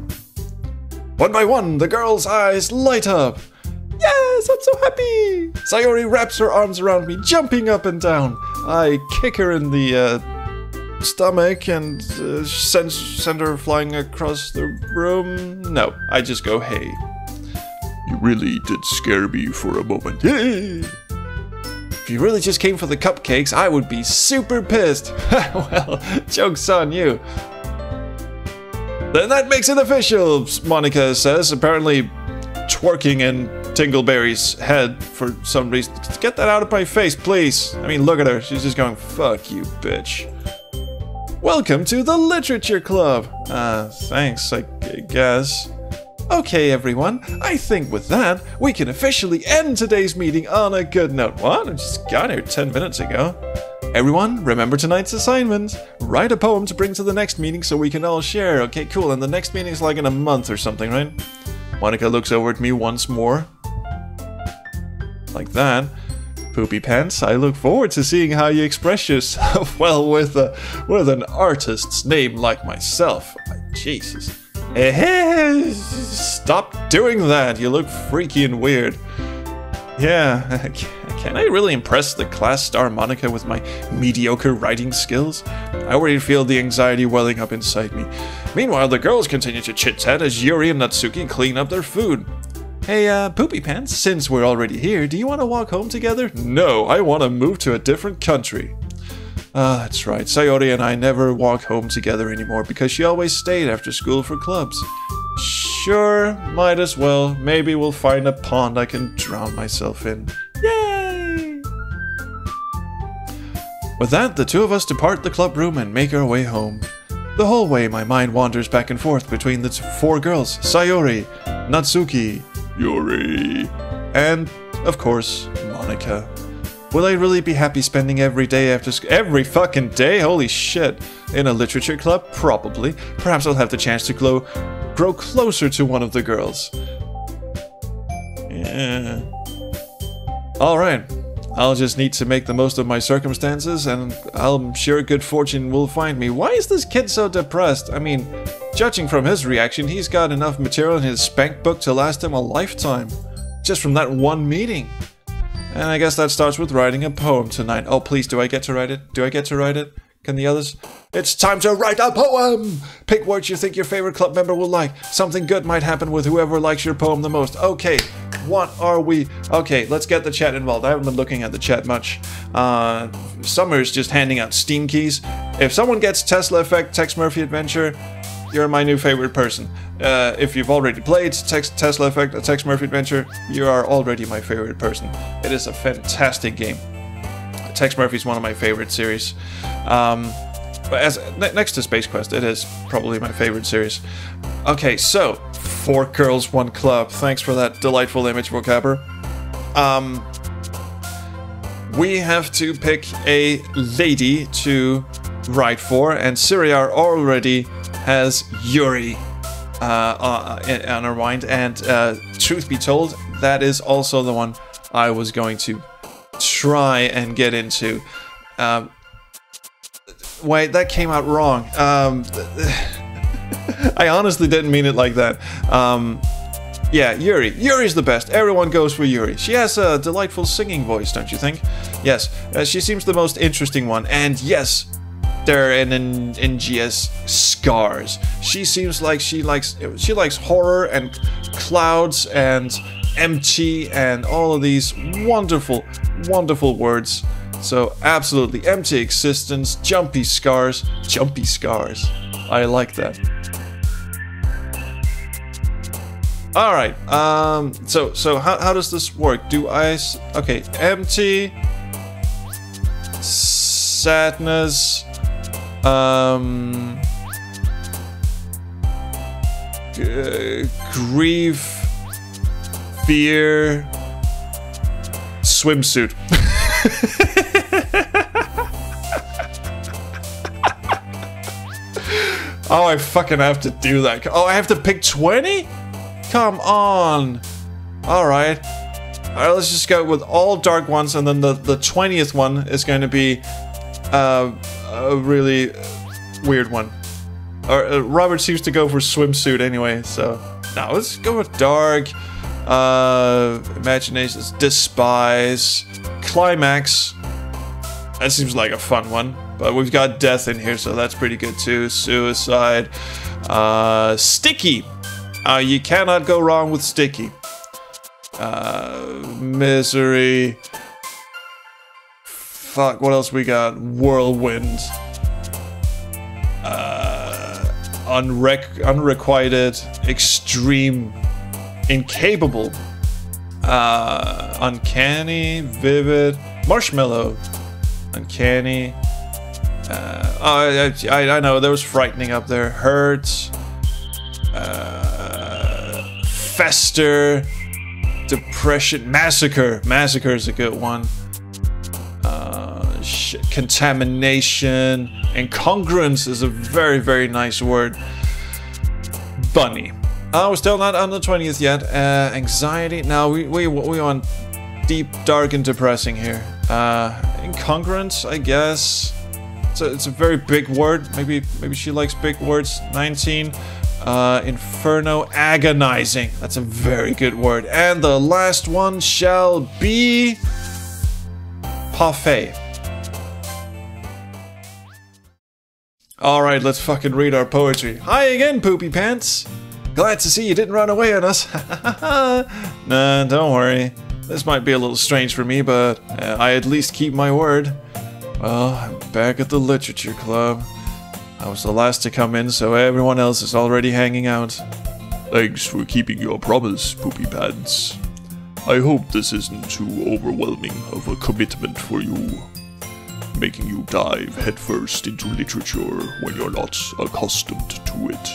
One by one, the girls' eyes light up. Yes, I'm so happy! Sayori wraps her arms around me, jumping up and down. I kick her in the stomach and send her flying across the room. No, I just go, hey. You really did scare me for a moment. Hey! If you really just came for the cupcakes, I would be super pissed. Well, joke's on you. Then that makes it official, Monika says, apparently twerking in Tingleberry's head for some reason. Get that out of my face, please. I mean, look at her. She's just going, fuck you, bitch. Welcome to the Literature Club. Thanks, I guess. Okay, everyone. I think with that, we can officially end today's meeting on a good note. What? I just got here 10 minutes ago. Everyone, remember tonight's assignment. Write a poem to bring to the next meeting so we can all share. Okay, cool. And the next meeting is like in a month or something, right? Monika looks over at me once more. Like that. Poopy Pants, I look forward to seeing how you express yourself well with an artist's name like myself. Jesus. Stop doing that. You look freaky and weird. Yeah, can I really impress the class star Monika with my mediocre writing skills? I already feel the anxiety welling up inside me. Meanwhile, the girls continue to chit-chat as Yuri and Natsuki clean up their food. Hey, Poopy Pants, since we're already here, do you want to walk home together? No, I want to move to a different country. That's right. Sayori and I never walk home together anymore because she always stayed after school for clubs. Sure, might as well. Maybe we'll find a pond I can drown myself in. Yay! With that, the two of us depart the club room and make our way home. The whole way, my mind wanders back and forth between the four girls, Sayori, Natsuki, Yuri, and, of course, Monika. Will I really be happy spending every day after school? Every fucking day? Holy shit. In a literature club? Probably. Perhaps I'll have the chance to grow closer to one of the girls. Yeah. Alright. I'll just need to make the most of my circumstances, and I'm sure good fortune will find me. Why is this kid so depressed? I mean, judging from his reaction, he's got enough material in his spank book to last him a lifetime. Just from that one meeting. And I guess that starts with writing a poem tonight. Oh, please, do I get to write it? Do I get to write it? Can the others? It's time to write a poem! Pick words you think your favorite club member will like. Something good might happen with whoever likes your poem the most. Okay, what are we? Okay, let's get the chat involved. I haven't been looking at the chat much. Summer's just handing out Steam keys. If someone gets Tesla Effect, Tex Murphy Adventure, you're my new favorite person. If you've already played Tesla Effect, a Tex Murphy Adventure, you are already my favorite person. It is a fantastic game. Tex Murphy's one of my favorite series. But next to Space Quest, it is probably my favorite series. Okay, so 4 girls, 1 club. Thanks for that delightful image, Vocabber. We have to pick a lady to write for, and Syriar already has Yuri on her mind, and truth be told, that is also the one I was going to try and get into. Wait, that came out wrong. I honestly didn't mean it like that. Yeah, Yuri. Yuri's the best. Everyone goes for Yuri. She has a delightful singing voice, don't you think? Yes, she seems the most interesting one. And yes, there are NGS scars. She seems like she likes horror and clouds and empty and all of these wonderful, wonderful words. So absolutely empty existence, jumpy scars. Jumpy scars. I like that. All right. So how does this work? Okay, empty, sadness, grief, fear, swimsuit. Oh, I fucking have to do that. Oh, I have to pick 20? Come on. Alright. Alright, let's just go with all dark ones, and then the 20th one is going to be a really weird one. Robert seems to go for swimsuit anyway, so... Now, let's go with dark. Imaginations, despise, climax. That seems like a fun one. But we've got death in here, so that's pretty good too. Suicide. Sticky. You cannot go wrong with sticky. Misery. Fuck, what else we got? Whirlwind. Unrequited. Extreme. Incapable. Uncanny. Vivid. Marshmallow. Uncanny. I know, there was frightening up there. Hurt. Fester. Depression. Massacre. Massacre is a good one. Contamination. Incongruence is a very, very nice word. Bunny. We're still not on the 20th yet. Anxiety. Now we want deep, dark, and depressing here. Incongruence, I guess. It's a very big word. Maybe she likes big words. 19. Inferno. Agonizing. That's a very good word. And the last one shall be... PARFAIT. Alright, let's fucking read our poetry. Hi again, Poopy Pants. glad to see you didn't run away on us. Nah, don't worry. This might be a little strange for me, but I at least keep my word. Well, I'm back at the literature club. I was the last to come in, so everyone else is already hanging out. Thanks for keeping your promise, Poopy Pants. I hope this isn't too overwhelming of a commitment for you, making you dive headfirst into literature when you're not accustomed to it.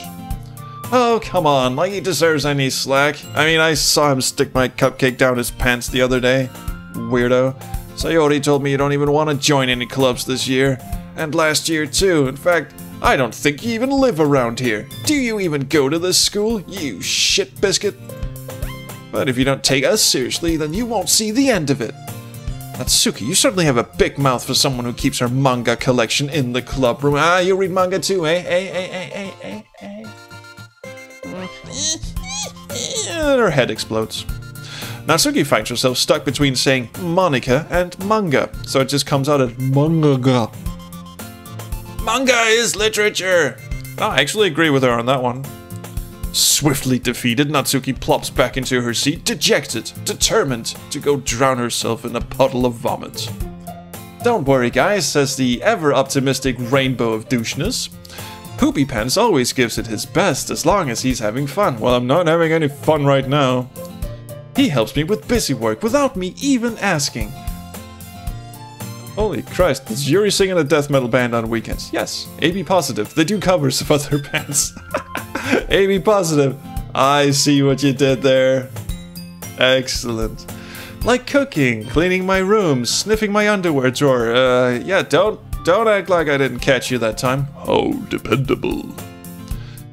Oh, come on, like he deserves any slack. I mean, I saw him stick my cupcake down his pants the other day. Weirdo. Sayori told me you don't even want to join any clubs this year. And last year too. In fact, I don't think you even live around here. Do you even go to this school, you shit biscuit? But if you don't take us seriously, then you won't see the end of it. Natsuki, you certainly have a big mouth for someone who keeps her manga collection in the club room. Ah, you read manga too, eh? Her head explodes. Natsuki finds herself stuck between saying Monica and manga, so it just comes out as manga. Manga is literature! Oh, I actually agree with her on that one. Swiftly defeated, Natsuki plops back into her seat, dejected, determined to go drown herself in a puddle of vomit. Don't worry guys, says the ever-optimistic rainbow of doucheness. Poopy Pants always gives it his best as long as he's having fun. Well, I'm not having any fun right now. He helps me with busy work without me even asking. Holy Christ, is Yuri singing a death metal band on weekends? Yes, AB positive. They do covers of other bands. AB positive. I see what you did there. Excellent. Like cooking, cleaning my room, sniffing my underwear drawer. Yeah, don't act like I didn't catch you that time. How dependable.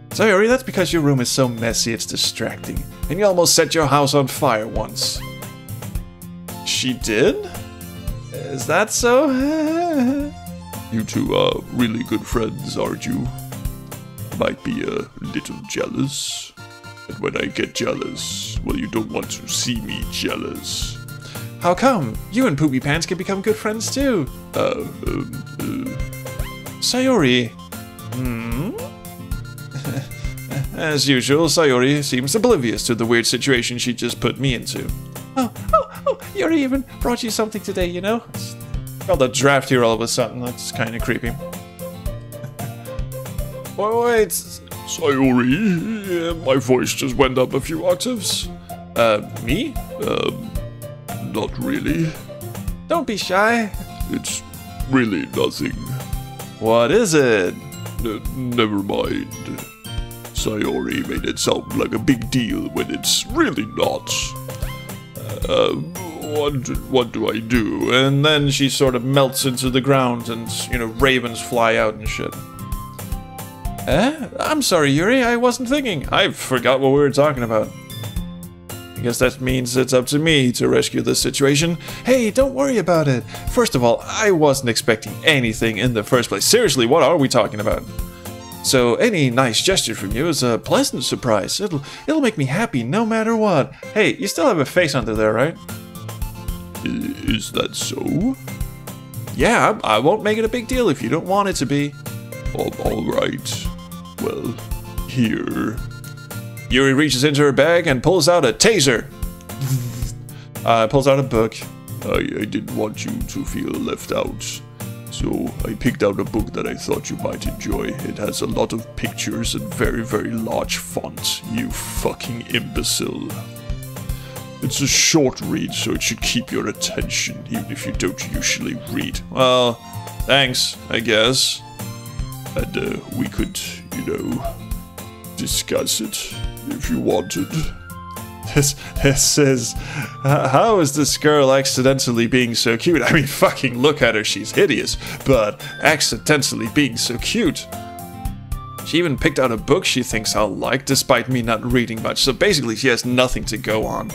Sayori, that's because your room is so messy it's distracting. And you almost set your house on fire once. She did? Is that so? You two are really good friends, aren't you? Might be a little jealous. And when I get jealous, well, you don't want to see me jealous. How come? You and Poopy Pants can become good friends too. Sayori. As usual, Sayori seems oblivious to the weird situation she just put me into. Oh, Yuri even brought you something today, you know? Felt a draft here all of a sudden, that's kind of creepy. Wait. Sayori, my voice just went up a few octaves. Me? Not really. Don't be shy. It's really nothing. What is it? Never mind. Sayori made it sound like a big deal when it's really not. What do I do? And then she sort of melts into the ground and, you know, ravens fly out and shit. I'm sorry, Yuri, I wasn't thinking. I forgot what we were talking about. I guess that means it's up to me to rescue this situation. Hey, don't worry about it. First of all, I wasn't expecting anything in the first place. Seriously, what are we talking about? So any nice gesture from you is a pleasant surprise. It'll make me happy no matter what. Hey, you still have a face under there, right? Is that so? Yeah, I won't make it a big deal if you don't want it to be. All right. Well, here. Yuri reaches into her bag and pulls out a taser. Pulls out a book. I didn't want you to feel left out. So I picked out a book that I thought you might enjoy. It has a lot of pictures and very, very large font. You fucking imbecile. It's a short read, so it should keep your attention, even if you don't usually read. Well, thanks, I guess. And we could, you know, discuss it if you wanted. This is... how is this girl accidentally being so cute? I mean, fucking look at her, she's hideous, but accidentally being so cute. She even picked out a book she thinks I'll like, despite me not reading much, so basically she has nothing to go on.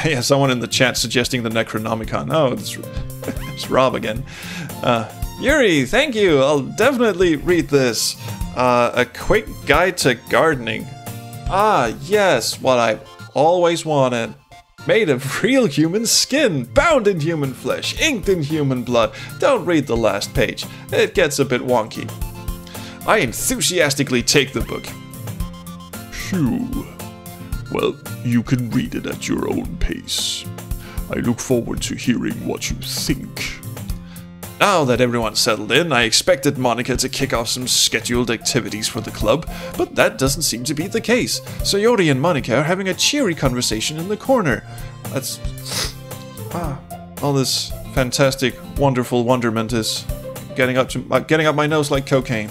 Yeah, someone in the chat suggesting the Necronomicon. Oh, it's Rob again. Yuri, thank you, I'll definitely read this. A quick guide to gardening. Ah, yes, what I've always wanted. Made of real human skin, bound in human flesh, inked in human blood. Don't read the last page, it gets a bit wonky. I enthusiastically take the book. Phew. Well, you can read it at your own pace. I look forward to hearing what you think. Now that everyone's settled in, I expected Monica to kick off some scheduled activities for the club, but that doesn't seem to be the case. Sayori and Monica are having a cheery conversation in the corner. That's... all this fantastic, wonderful wonderment is getting up my nose like cocaine.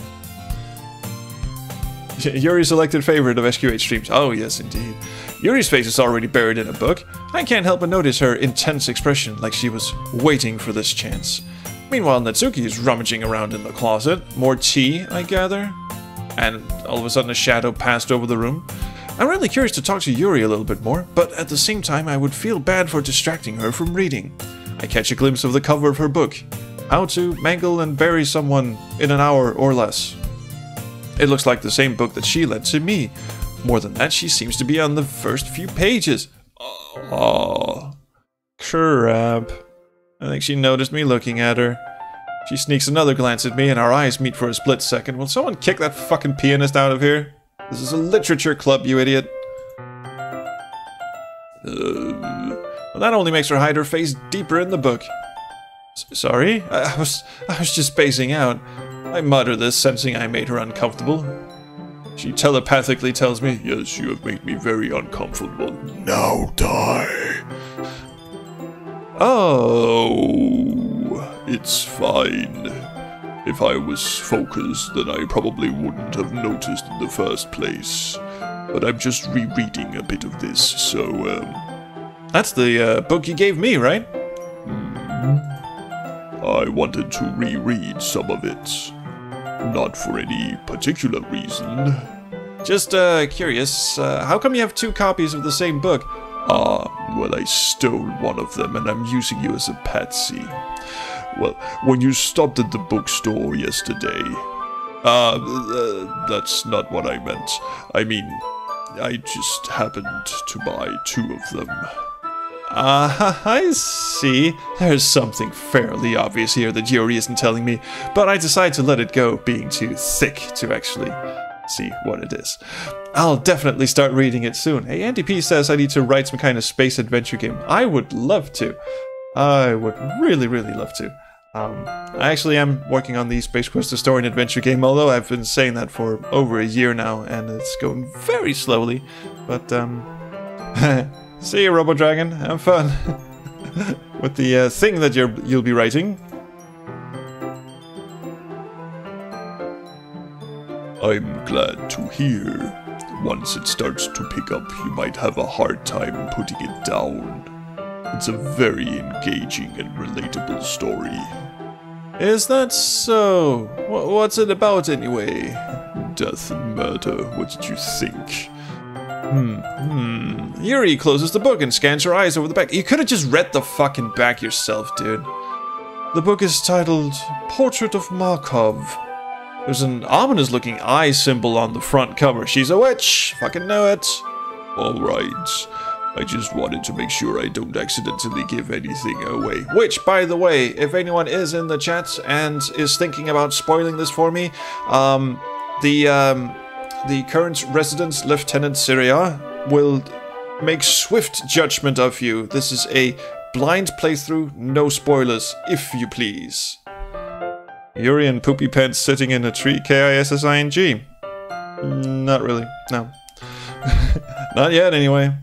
Yuri's elected favorite of SQH streams. Oh, yes, indeed. Yuri's face is already buried in a book. I can't help but notice her intense expression, like she was waiting for this chance. Meanwhile, Natsuki is rummaging around in the closet. More tea, I gather. And all of a sudden a shadow passed over the room. I'm really curious to talk to Yuri a little bit more, but at the same time I would feel bad for distracting her from reading. I catch a glimpse of the cover of her book. How to Mangle and Bury Someone in an Hour or Less. It looks like the same book that she lent to me. More than that, she seems to be on the first few pages. Oh, crap. I think she noticed me looking at her. She sneaks another glance at me and our eyes meet for a split second. Will someone kick that fucking pianist out of here? This is a literature club, you idiot. Well, that only makes her hide her face deeper in the book. Sorry? I was just spacing out. I mutter this, sensing I made her uncomfortable. She telepathically tells me, yes, you have made me very uncomfortable. Now die. Oh, it's fine. If I was focused, then I probably wouldn't have noticed in the first place. But I'm just rereading a bit of this, so, That's the book you gave me, right? I wanted to reread some of it. Not for any particular reason. Just, curious, how come you have 2 copies of the same book? Well, I stole one of them and I'm using you as a patsy. Well, when you stopped at the bookstore yesterday... that's not what I meant. I mean, I just happened to buy 2 of them. I see. There's something fairly obvious here that Yuri isn't telling me, but I decide to let it go, being too thick to actually see what it is. I'll definitely start reading it soon. Hey, Andy P says I need to write some kind of space adventure game. I would love to. I would really, really love to. I actually am working on the Space Quest Historian adventure game, although I've been saying that for over a year now, and it's going very slowly. But, see you, Robo Dragon. Have fun with the thing that you'll be writing. I'm glad to hear. Once it starts to pick up, you might have a hard time putting it down. It's a very engaging and relatable story. Is that so? What's it about anyway? Death and murder, what did you think? Yuri closes the book and scans her eyes over the back. You could have just read the fucking back yourself, dude. The book is titled Portrait of Markov. There's an ominous-looking eye symbol on the front cover. She's a witch. Fucking know it. Alright. I just wanted to make sure I don't accidentally give anything away. Which, by the way, if anyone is in the chat and is thinking about spoiling this for me, the current resident, Lieutenant Syria, will make swift judgment of you. This is a blind playthrough, no spoilers, if you please. Yuri and Poopy Pants sitting in a tree, K-I-S-S-I-N-G. Not really, no. Not yet, anyway.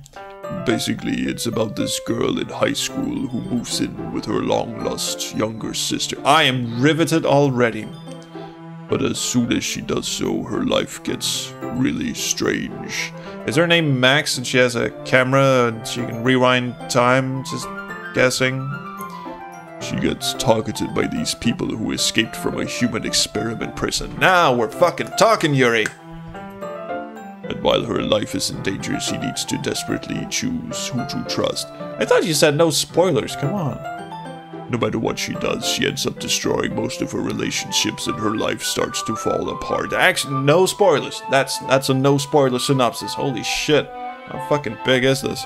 Basically, it's about this girl in high school who moves in with her long-lost younger sister. I am riveted already. But as soon as she does so, her life gets really strange. Is her name Max and she has a camera and she can rewind time? Just guessing. She gets targeted by these people who escaped from a human experiment prison. Now we're fucking talking, Yuri! And while her life is in danger, she needs to desperately choose who to trust. I thought you said no spoilers, come on. No matter what she does, she ends up destroying most of her relationships and her life starts to fall apart. Actually, no spoilers. That's a no spoiler synopsis. Holy shit. How fucking big is this?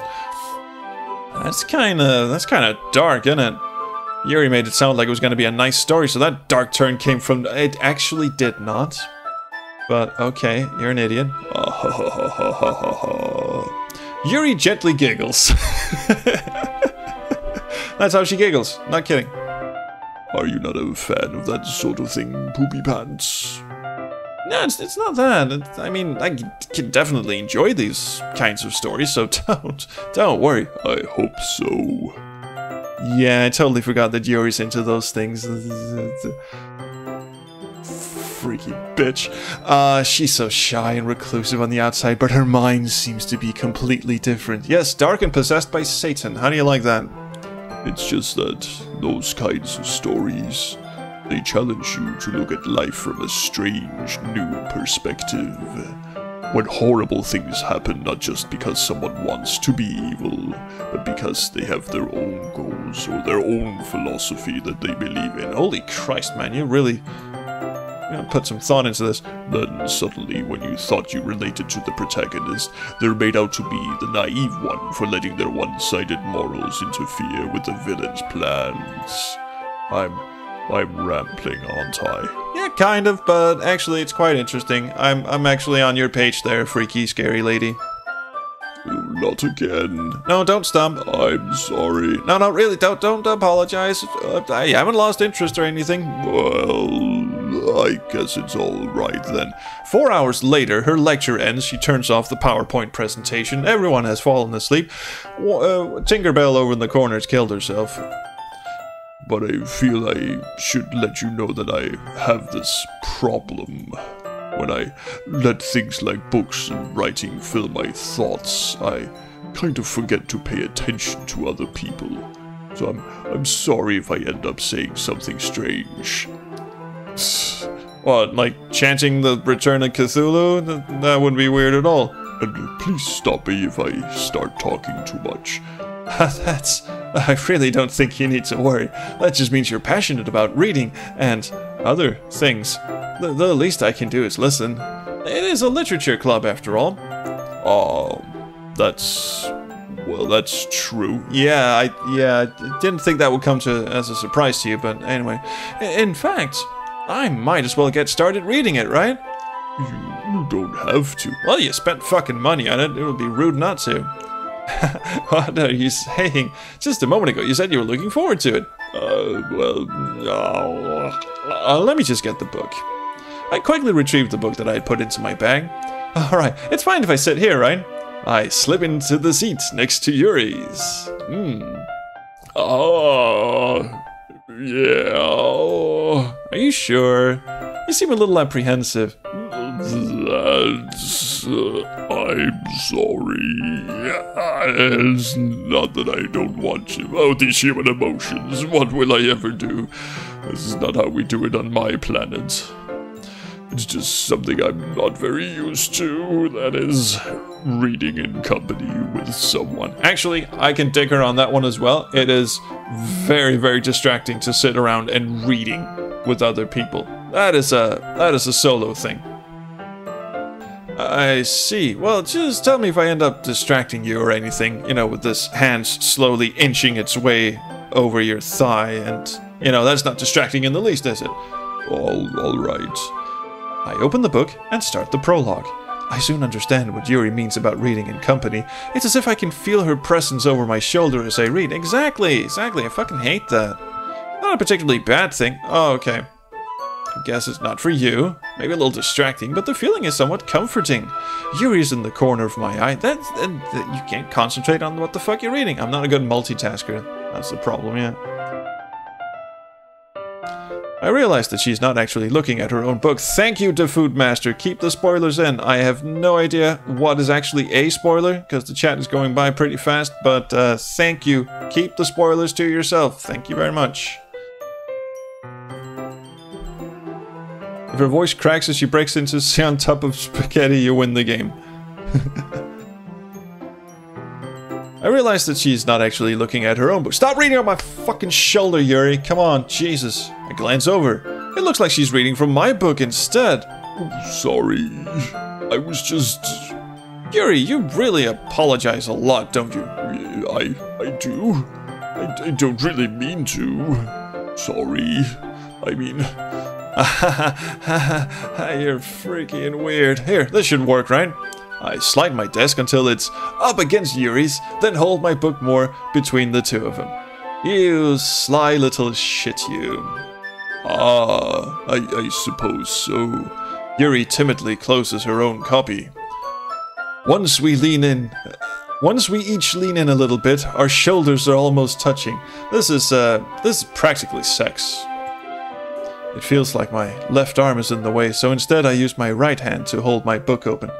That's kinda dark, isn't it? Yuri made it sound like it was gonna be a nice story, so that dark turn came from... It actually did not. But okay, you're an idiot. Yuri gently giggles. That's how she giggles. Not kidding. Are you not a fan of that sort of thing, Poopy Pants? No, it's not that. I mean, I can definitely enjoy these kinds of stories, so don't worry. I hope so. Yeah, I totally forgot that Yuri's into those things. Freaky bitch. She's so shy and reclusive on the outside, but her mind seems to be completely different. Yes, dark and possessed by Satan. How do you like that? It's just that those kinds of stories, they challenge you to look at life from a strange, new perspective. When horrible things happen, not just because someone wants to be evil, but because they have their own goals or their own philosophy that they believe in. Holy Christ, man, you really put some thought into this. Then suddenly, when you thought you related to the protagonist, they're made out to be the naive one for letting their one-sided morals interfere with the villain's plans. I'm rambling, aren't I? Yeah, kind of, but actually it's quite interesting. I'm actually on your page there, freaky, scary lady. Not again. No, don't stump. I'm sorry. No, really, don't apologize. I haven't lost interest or anything. Well, I guess it's all right then. 4 hours later, her lecture ends. She turns off the PowerPoint presentation. Everyone has fallen asleep. Tinkerbell over in the corner has killed herself. But I feel I should let you know that I have this problem. When I let things like books and writing fill my thoughts, I kind of forget to pay attention to other people. So I'm sorry if I end up saying something strange. What, like chanting the Return of Cthulhu? That wouldn't be weird at all. And please stop me if I start talking too much. I really don't think you need to worry. That just means you're passionate about reading and other things. The least I can do is listen. It is a literature club, after all. Oh, that's true. Yeah, I didn't think that would come as a surprise to you, but anyway. In fact, I might as well get started reading it, right? You don't have to. Well, you spent fucking money on it. It would be rude not to. What are you saying? Just a moment ago, you said you were looking forward to it. Let me just get the book. I quickly retrieved the book that I had put into my bag. Alright, it's fine if I sit here, right? I slip into the seat next to Yuri's. Yeah. Are you sure? You seem a little apprehensive. I'm sorry. It's not that I don't want to. Oh, these human emotions. What will I ever do? This is not how we do it on my planet. It's just something I'm not very used to. That is, reading in company with someone. Actually, I can dig her on that one as well. It is very, very distracting to sit around and reading with other people. That is a solo thing. I see. Well, just tell me if I end up distracting you or anything, with this hand slowly inching its way over your thigh, and, that's not distracting in the least, is it? All right. I open the book and start the prologue. I soon understand what Yuri means about reading in company. It's as if I can feel her presence over my shoulder as I read. Exactly. I fucking hate that. Not a particularly bad thing. Oh, okay. I guess it's not for you. Maybe a little distracting, but the feeling is somewhat comforting. Yuri's in the corner of my eye. You can't concentrate on what the fuck you're reading. I'm not a good multitasker. That's the problem, yeah. I realize that she's not actually looking at her own book. Thank you, DeFood Master. Keep the spoilers in. I have no idea what is actually a spoiler, because the chat is going by pretty fast, but thank you. Keep the spoilers to yourself. Thank you very much. If her voice cracks as she breaks into "Say on top of spaghetti," you win the game. I realize that she's not actually looking at her own book. Stop reading on my fucking shoulder, Yuri. Come on, Jesus. I glance over. It looks like she's reading from my book instead. Sorry. I was just... Yuri, you really apologize a lot, don't you? I do. I don't really mean to. Sorry. I mean... You're freaking weird. Here, this should work, right? I slide my desk until it's up against Yuri's, then hold my book more between the two of them. You sly little shit, you. Ah, I suppose so. Yuri timidly closes her own copy. Once we each lean in a little bit, our shoulders are almost touching. This is practically sex. It feels like my left arm is in the way, so instead I use my right hand to hold my book open.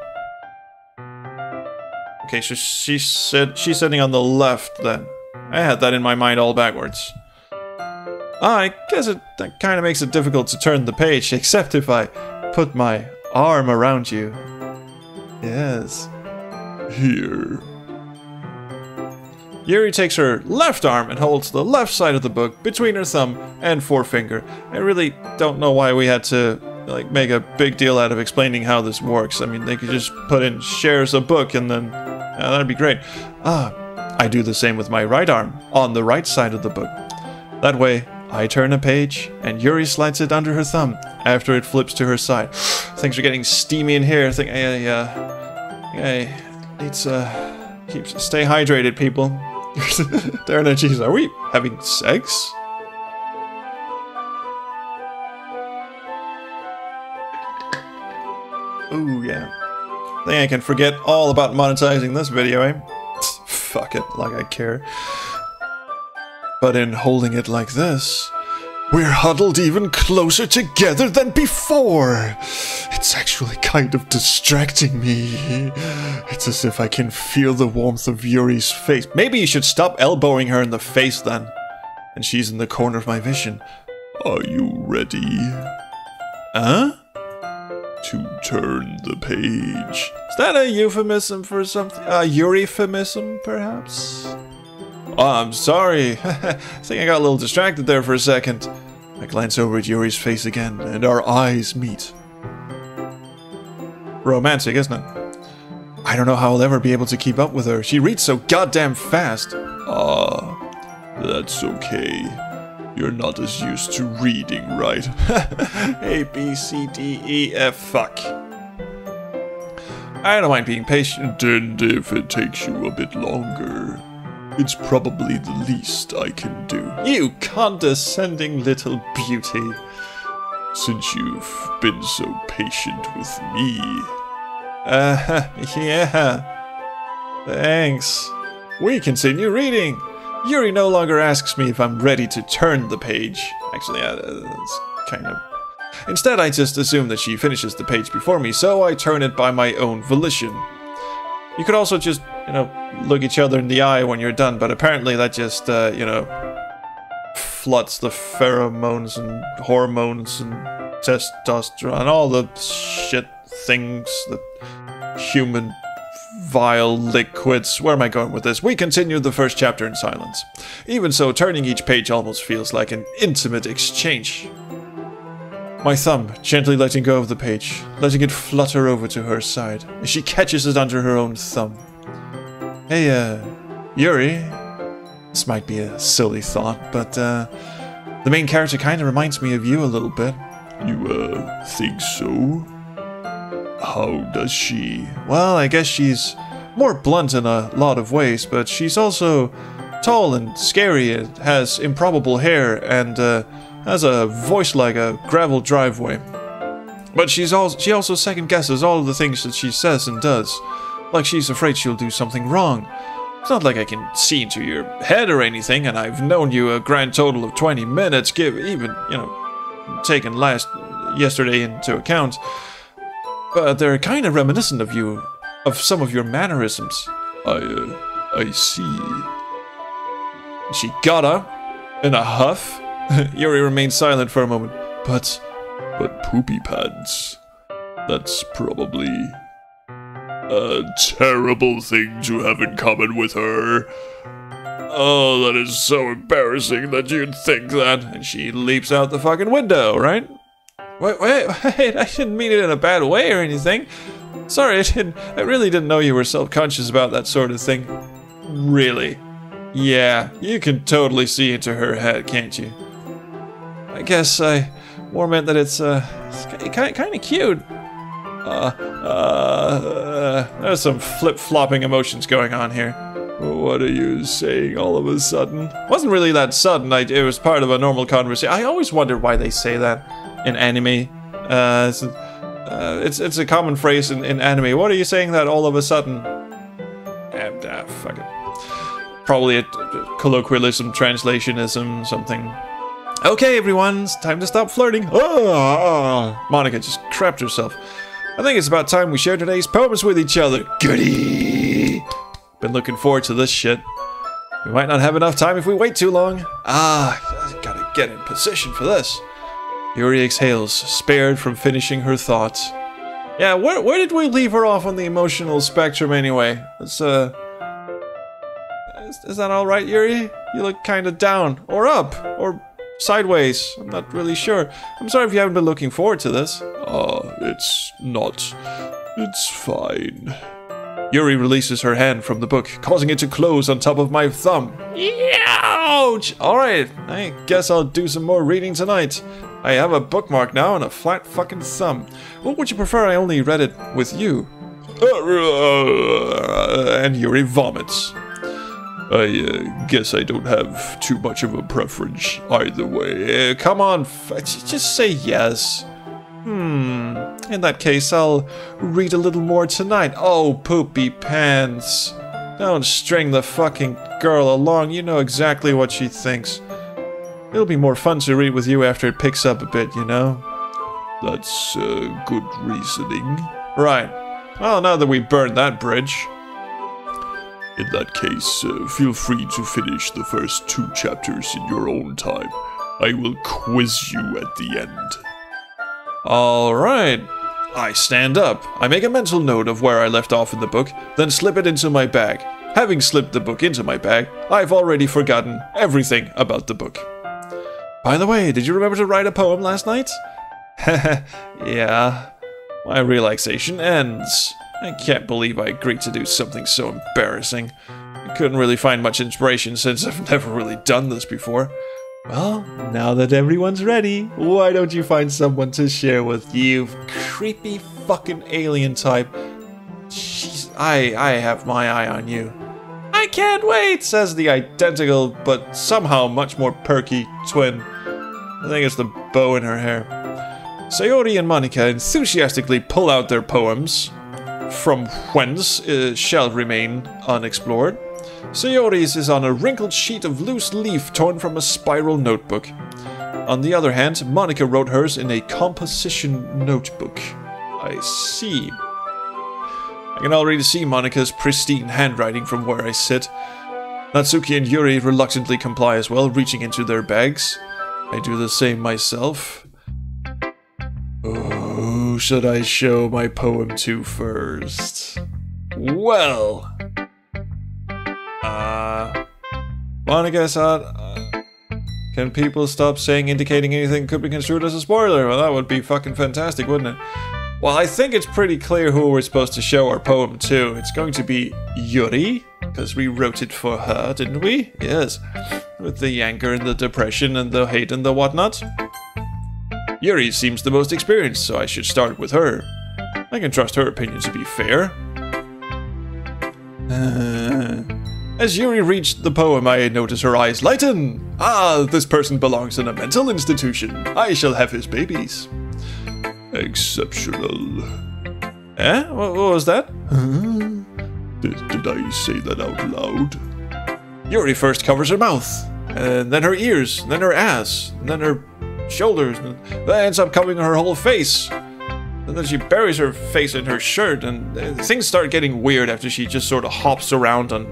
Okay, so she's sitting on the left then. I had that in my mind all backwards. I guess that kind of makes it difficult to turn the page, except if I put my arm around you. Yes. Here. Yuri takes her left arm and holds the left side of the book between her thumb and forefinger. I really don't know why we had to make a big deal out of explaining how this works. I mean, they could just put in shares a book and then that'd be great. I do the same with my right arm on the right side of the book. That way, I turn a page and Yuri slides it under her thumb after it flips to her side. Things are getting steamy in here. Stay hydrated, people. Darn it, jeez, are we having sex? Ooh, yeah. I think I can forget all about monetizing this video, eh? Fuck it, like I care. But in holding it like this, we're huddled even closer together than before. It's actually kind of distracting me. It's as if I can feel the warmth of Yuri's face. Maybe you should stop elbowing her in the face then. And she's in the corner of my vision. Are you ready? Huh? To turn the page. Is that a euphemism for something? A Yuri-phemism, perhaps? Oh, I'm sorry. I think I got a little distracted there for a second. I glance over at Yuri's face again, and our eyes meet. Romantic, isn't it? I don't know how I'll ever be able to keep up with her. She reads so goddamn fast. That's okay. You're not as used to reading, right? A, B, C, D, E, F, fuck. I don't mind being patient. And if it takes you a bit longer, it's probably the least I can do. You condescending little beauty. Since you've been so patient with me. Yeah. Thanks. We continue reading. Yuri no longer asks me if I'm ready to turn the page. Actually, that's kind of... Instead, I just assume that she finishes the page before me, so I turn it by my own volition. You could also just, look each other in the eye when you're done, but apparently that just, floods the pheromones and hormones and testosterone, all the shit things that human vile liquids. Where am I going with this? We continue the first chapter in silence. Even so, turning each page almost feels like an intimate exchange. My thumb gently letting go of the page, letting it flutter over to her side, as she catches it under her own thumb. Hey, Yuri. This might be a silly thought, but, the main character kinda reminds me of you a little bit. You, think so? How does she? Well, I guess she's more blunt in a lot of ways, but she's also tall and scary and has improbable hair and, has a voice like a gravel driveway. But she also second guesses all of the things that she says and does. Like she's afraid she'll do something wrong. It's not like I can see into your head or anything, and I've known you a grand total of 20 minutes, taking yesterday into account. But they're kind of reminiscent of you, of some of your mannerisms. I see. She got up in a huff. Yuri remained silent for a moment. But poopy pants. That's probably a terrible thing to have in common with her. Oh, that is so embarrassing that you'd think that. And she leaps out the fucking window, right? Wait, I didn't mean it in a bad way or anything. Sorry, I really didn't know you were self-conscious about that sort of thing. Really? Yeah, you can totally see into her head, can't you? I guess I more meant that it's kind of cute. There's some flip-flopping emotions going on here. What are you saying all of a sudden? It wasn't really that sudden. It was part of a normal conversation. I always wondered why they say that in anime. It's a common phrase in anime. What are you saying that all of a sudden? Fuck it. Probably a colloquialism, translationism, something. Okay, everyone, it's time to stop flirting. Monica just crapped herself. I think it's about time we share today's poems with each other. Goody! Been looking forward to this shit. We might not have enough time if we wait too long. Gotta get in position for this. Yuri exhales, spared from finishing her thoughts. Yeah, where did we leave her off on the emotional spectrum anyway? Let's, is that alright, Yuri? You look kinda down. Or up. Or sideways. I'm not really sure. I'm sorry if you haven't been looking forward to this. It's not. It's fine. Yuri releases her hand from the book, causing it to close on top of my thumb. Ouch! Alright, I guess I'll do some more reading tonight. I have a bookmark now and a flat fucking thumb. What would you prefer I only read it with you? And Yuri vomits. I guess I don't have too much of a preference either way. Come on, just say yes. In that case, I'll read a little more tonight. Oh, poopy pants. Don't string the fucking girl along. You know exactly what she thinks. It'll be more fun to read with you after it picks up a bit, you know? That's good reasoning. Right. Well, now that we burned that bridge. In that case, feel free to finish the first 2 chapters in your own time. I will quiz you at the end. Alright. I stand up. I make a mental note of where I left off in the book, then slip it into my bag. Having slipped the book into my bag, I've already forgotten everything about the book. By the way, did you remember to write a poem last night? Yeah. My relaxation ends. I can't believe I agreed to do something so embarrassing. I couldn't really find much inspiration since I've never really done this before. Well, now that everyone's ready, why don't you find someone to share with you, creepy fucking alien type? Jeez, I have my eye on you. I can't wait, says the identical but somehow much more perky twin. I think it's the bow in her hair. Sayori and Monica enthusiastically pull out their poems, from whence shall remain unexplored. Sayori's is on a wrinkled sheet of loose leaf torn from a spiral notebook. On the other hand, Monica wrote hers in a composition notebook. I see. I can already see Monica's pristine handwriting from where I sit. Natsuki and Yuri reluctantly comply as well, reaching into their bags. I do the same myself. Who should I show my poem to first? Well... Monica said, can people stop saying indicating anything could be construed as a spoiler? Well, that would be fucking fantastic, wouldn't it? Well, I think it's pretty clear who we're supposed to show our poem to. It's going to be Yuri, because we wrote it for her, didn't we? Yes. With the anger and the depression and the hate and the whatnot. Yuri seems the most experienced, so I should start with her. I can trust her opinion to be fair. As Yuri reached the poem, I noticed her eyes lighten. Ah, this person belongs in a mental institution. I shall have his babies. Exceptional. Eh? What was that? Did I say that out loud? Yuri first covers her mouth, and then her ears, and then her ass, and then her shoulders, and that ends up covering her whole face. And then she buries her face in her shirt, and things start getting weird after she just sort of hops around on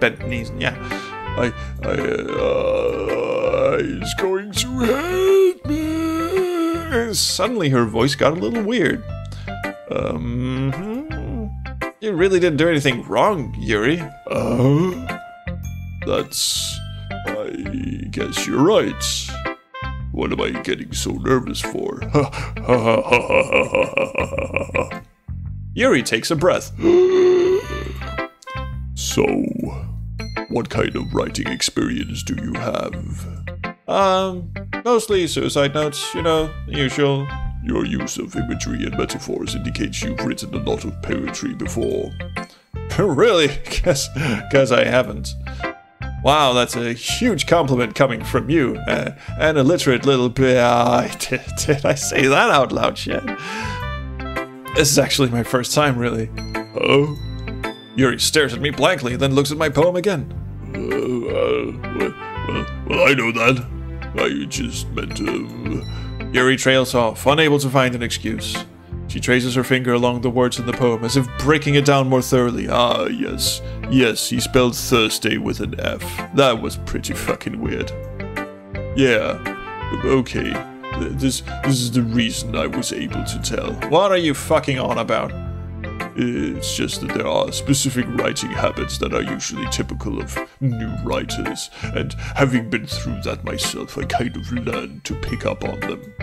bent knees. Yeah, He's going to hate me. Suddenly her voice got a little weird. You really didn't do anything wrong, Yuri. That's... I guess you're right. What am I getting so nervous for? Yuri takes a breath. So, what kind of writing experience do you have? Mostly suicide notes, you know, the usual. Your use of imagery and metaphors indicates you've written a lot of poetry before. Really? Guess I haven't. Wow, that's a huge compliment coming from you. An illiterate little bit. Did I say that out loud yet? This is actually my first time, really. Oh? Yuri stares at me blankly, then looks at my poem again. Well, I know that. I just meant Yuri trails off, unable to find an excuse. She traces her finger along the words in the poem, as if breaking it down more thoroughly. Ah, yes. Yes, he spelled Thursday with an F. That was pretty fucking weird. Yeah. Okay. This is the reason I was able to tell. What are you fucking on about? It's just that there are specific writing habits that are usually typical of new writers, and having been through that myself, I kind of learned to pick up on them.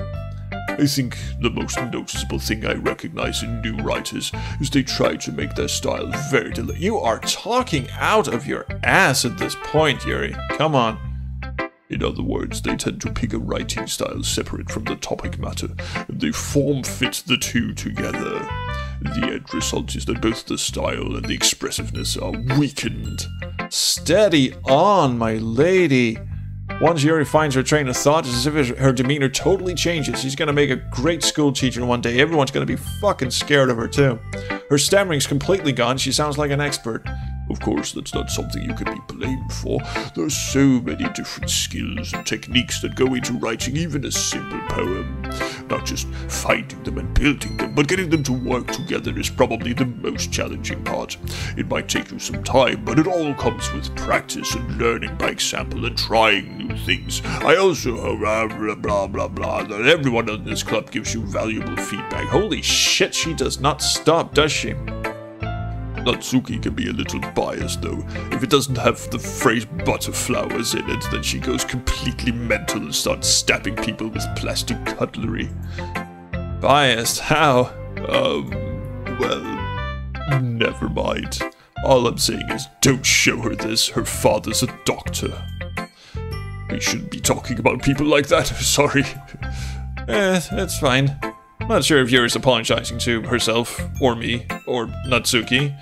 I think the most noticeable thing I recognize in new writers is they try to make their style very deliberate. You are talking out of your ass at this point, Yuri. Come on. In other words, they tend to pick a writing style separate from the topic matter, and they form-fit the two together. The end result is that both the style and the expressiveness are weakened. Steady on, my lady. Once Yuri finds her train of thought, it's as if her demeanor totally changes. She's gonna make a great school teacher one day. Everyone's gonna be fucking scared of her too. Her stammering's completely gone. She sounds like an expert. Of course, that's not something you can be blamed for. There's so many different skills and techniques that go into writing even a simple poem. Not just finding them and building them, but getting them to work together is probably the most challenging part. It might take you some time, but it all comes with practice and learning by example and trying new things. I also hope that everyone in this club gives you valuable feedback. Holy shit, she does not stop, does she? Natsuki can be a little biased though. If it doesn't have the phrase butterflowers in it, then she goes completely mental and starts stabbing people with plastic cutlery. Biased? How? Well, never mind. All I'm saying is don't show her this. Her father's a doctor. We shouldn't be talking about people like that. Sorry. It's fine. Not sure if Yuri's apologizing to herself, or me, or Natsuki.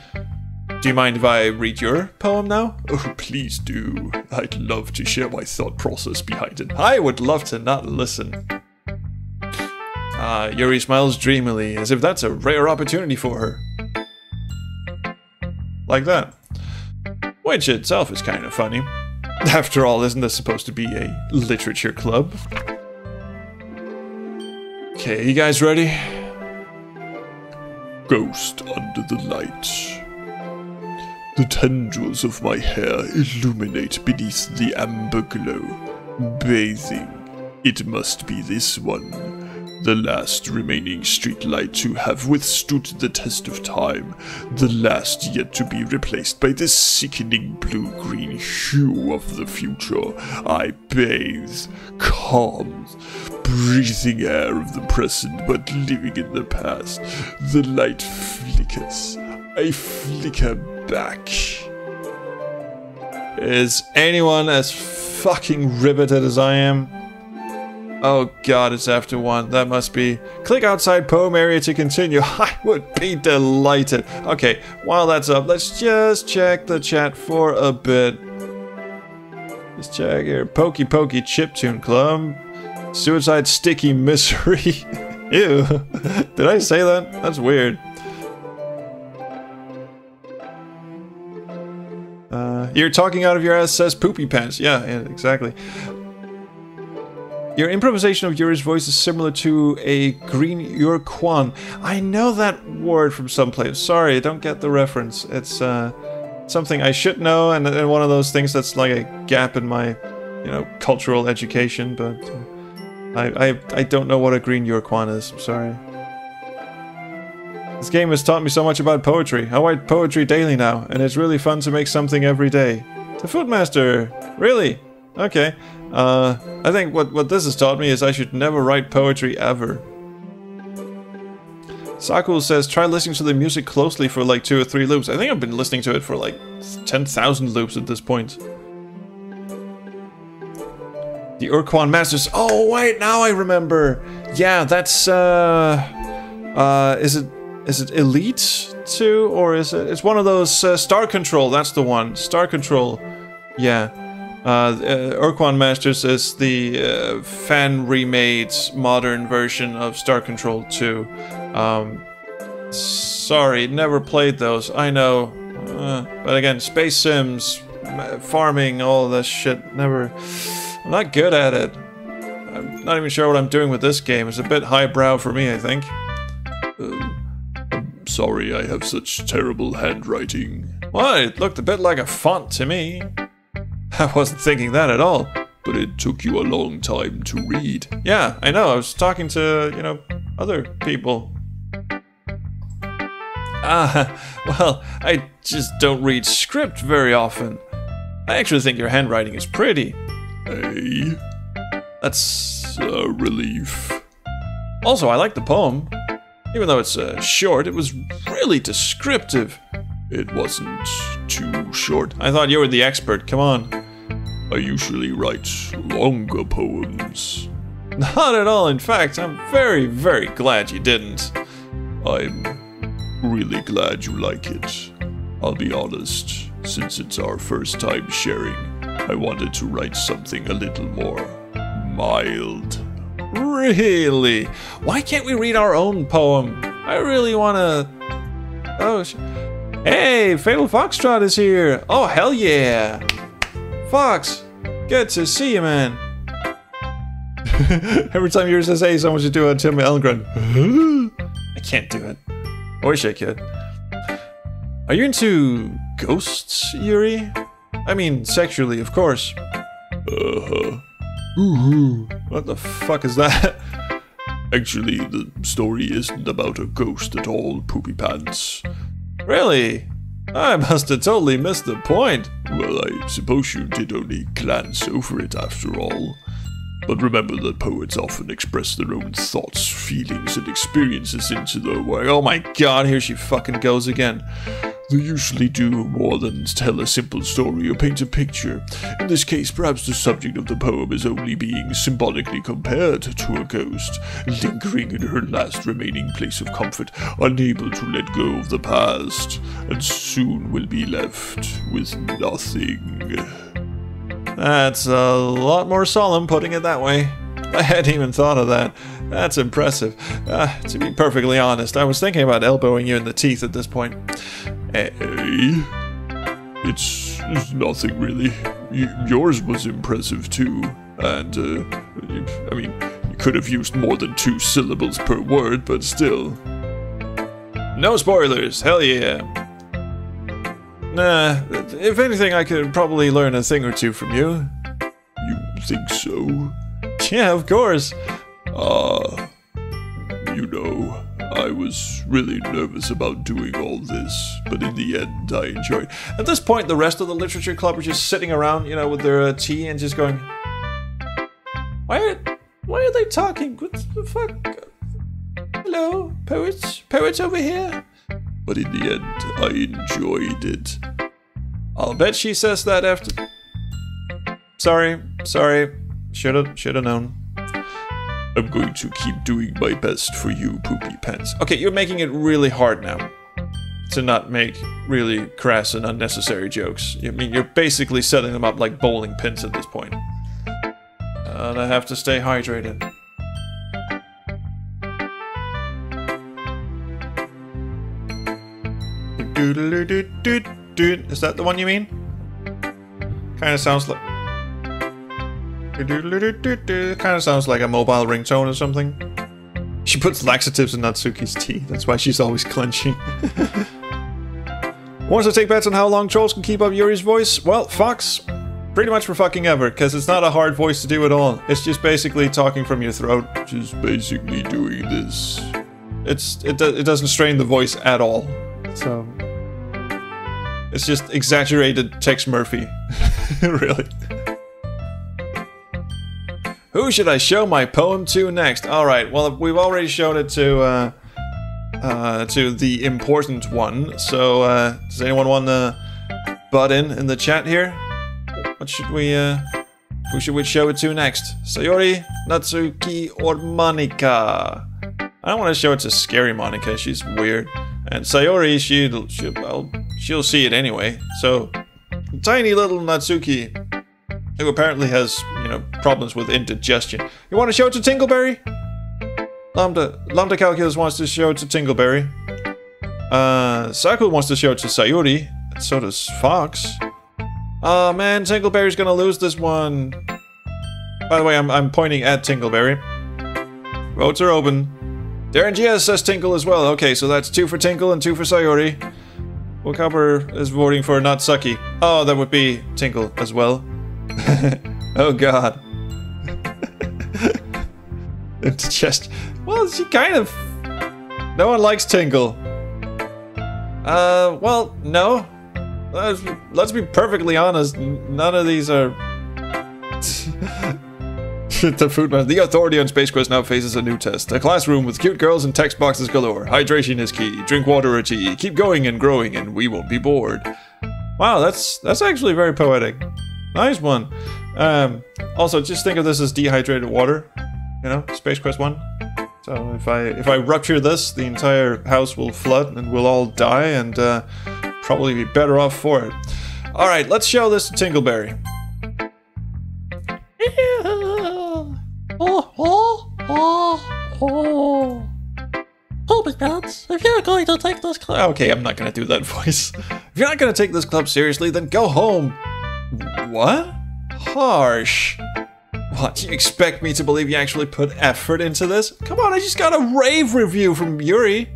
Do you mind if I read your poem now? Oh, please do. I'd love to share my thought process behind it. I would love to not listen. Yuri smiles dreamily, as if that's a rare opportunity for her. Like that. Which itself is kind of funny. After all, isn't this supposed to be a literature club? Okay, you guys ready? Ghost under the light. The tendrils of my hair illuminate beneath the amber glow. Bathing. It must be this one. The last remaining streetlight to have withstood the test of time. The last yet to be replaced by the sickening blue-green hue of the future. I bathe, calm, breathing air of the present but living in the past. The light flickers. I flicker back. Is anyone as fucking riveted as I am? Oh god, it's after 1. That must be... Click outside poem area to continue. I would be delighted. Okay, while that's up, let's just check the chat for a bit. Let's check here. Pokey Pokey Chiptune Club. Suicide Sticky Misery. Ew. Did I say that? That's weird. You're talking out of your ass says Poopy Pants. Yeah, exactly. Your improvisation of Yuri's voice is similar to a green Yurkwan. I know that word from someplace. Sorry, I don't get the reference. It's something I should know, and one of those things that's like a gap in my, cultural education. But I don't know what a green Yurkwan is. I'm sorry. This game has taught me so much about poetry. I write poetry daily now, and it's really fun to make something every day. The Footmaster, really? Okay. I think what this has taught me is I should never write poetry ever. Sakul says, try listening to the music closely for like 2 or 3 loops. I think I've been listening to it for like 10,000 loops at this point. The Urquan Masters. Oh wait, now I remember. Yeah, that's is it Elite 2 or is it? It's one of those Star Control. That's the one. Star Control. Yeah. Urquan Masters is the fan remade modern version of Star Control 2. Sorry, never played those. I know. But again, space sims, farming, all this shit, never... I'm not good at it. I'm not even sure what I'm doing with this game. It's a bit highbrow for me, I think. I'm sorry I have such terrible handwriting. Well, it looked a bit like a font to me. I wasn't thinking that at all. But it took you a long time to read. Yeah, I know. I was talking to, you know, other people. Well, I just don't read script very often. I actually think your handwriting is pretty. Hey, That's a relief. Also, I like the poem. Even though it's short, it was really descriptive. It wasn't too short. I thought you were the expert, come on. I usually write longer poems. Not at all, in fact, I'm very, very glad you didn't. I'm really glad you like it. I'll be honest, since it's our first time sharing, I wanted to write something a little more mild. Really? Why can't we read our own poem? I really wanna... Oh, hey, Fatal Foxtrot is here! Oh, hell yeah! Fox, good to see you, man. Every time yours says hey, someone should do a Tim Elgren. I can't do it. I wish I could. Are you into ghosts, Yuri? I mean, sexually, of course. Uh-huh. What the fuck is that? Actually, the story isn't about a ghost at all, Poopy Pants. Really? I must have totally missed the point. Well, I suppose you did only glance over it after all. But remember that poets often express their own thoughts, feelings, and experiences into their work. Oh my god, here she fucking goes again. They usually do more than tell a simple story or paint a picture. In this case, perhaps the subject of the poem is only being symbolically compared to a ghost, lingering in her last remaining place of comfort, unable to let go of the past, and soon will be left with nothing. That's a lot more solemn putting it that way. I hadn't even thought of that. That's impressive. To be perfectly honest, I was thinking about elbowing you in the teeth at this point. Hey, it's nothing really. Yours was impressive too, and I mean, you could have used more than 2 syllables per word, but still. No spoilers, hell yeah. Nah, if anything, I could probably learn a thing or two from you. You think so? Yeah, of course. You know, I was really nervous about doing all this, but in the end, I enjoyed it. At this point, the rest of the literature club are just sitting around, you know, with their tea and just going, Why are they talking? What the fuck? Hello, poets? Poets over here? But in the end, I enjoyed it. I'll bet she says that after... Sorry. Should've known. I'm going to keep doing my best for you, Poopy Pants. Okay, you're making it really hard now to not make really crass and unnecessary jokes. I mean, you're basically setting them up like bowling pins at this point. And I have to stay hydrated. Is that the one you mean? Kind of sounds like... Kind of sounds like a mobile ringtone or something. She puts laxatives in Natsuki's tea. That's why she's always clenching. Wants to take bets on how long trolls can keep up Yuri's voice? Well, Fox, pretty much for fucking ever, because it's not a hard voice to do at all. It's just basically talking from your throat. Just basically doing this. It doesn't strain the voice at all. So... It's just exaggerated Tex Murphy. Really. Who should I show my poem to next? Alright, well, we've already shown it to the important one. So, does anyone want to butt in the chat here? What should we Who should we show it to next? Sayori, Natsuki, or Monika? I don't want to show it to Scary Monika, she's weird. And Sayori, she'll see it anyway. So, tiny little Natsuki, who apparently has, you know, problems with indigestion. You want to show it to Tingleberry? Lambda Calculus wants to show it to Tingleberry. Saku wants to show it to Sayori. And so does Fox. Oh man, Tingleberry's gonna lose this one. By the way, I'm pointing at Tingleberry. Votes are open. Darren Giaz says Tinkle as well. Okay, so that's 2 for Tinkle and 2 for Sayori. Will Copper is voting for Natsuki. Oh, that would be Tinkle as well. Oh god. It's just... Well, she kind of... No one likes Tinkle. Well, no. Let's be perfectly honest. None of these are... The food man. The Authority on Space Quest now faces a new test. A classroom with cute girls and text boxes galore. Hydration is key. Drink water or tea. Keep going and growing and we won't be bored. Wow, that's actually very poetic. Nice one. Also, just think of this as dehydrated water. You know, Space Quest 1. So if I rupture this, the entire house will flood and we'll all die and probably be better off for it. Alright, let's show this to Tingleberry. Oh my god, if you're going to take this club... Okay, I'm not gonna do that voice. If you're not gonna take this club seriously, then go home. What? Harsh. What, you expect me to believe you actually put effort into this? Come on, I just got a rave review from Yuri.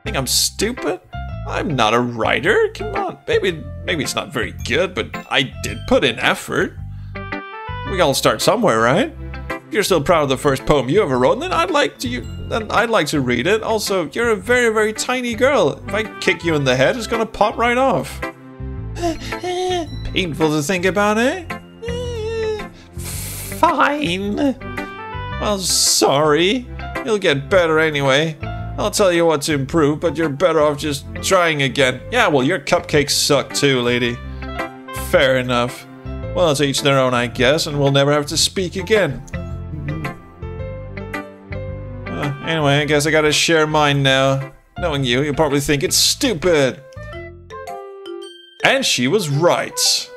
Think I'm stupid? I'm not a writer. Come on, maybe it's not very good, but I did put in effort. We all start somewhere, right? If you're still proud of the first poem you ever wrote, then I'd like to read it. Also, you're a very, very tiny girl. If I kick you in the head, it's gonna pop right off. Painful to think about, eh? Fine. Well, sorry. You'll get better anyway. I'll tell you what to improve, but you're better off just trying again. Yeah, well, your cupcakes suck too, lady. Fair enough. Well, to each their own, I guess, and we'll never have to speak again. Anyway, I guess I gotta share mine now. Knowing you probably think it's stupid. And she was right.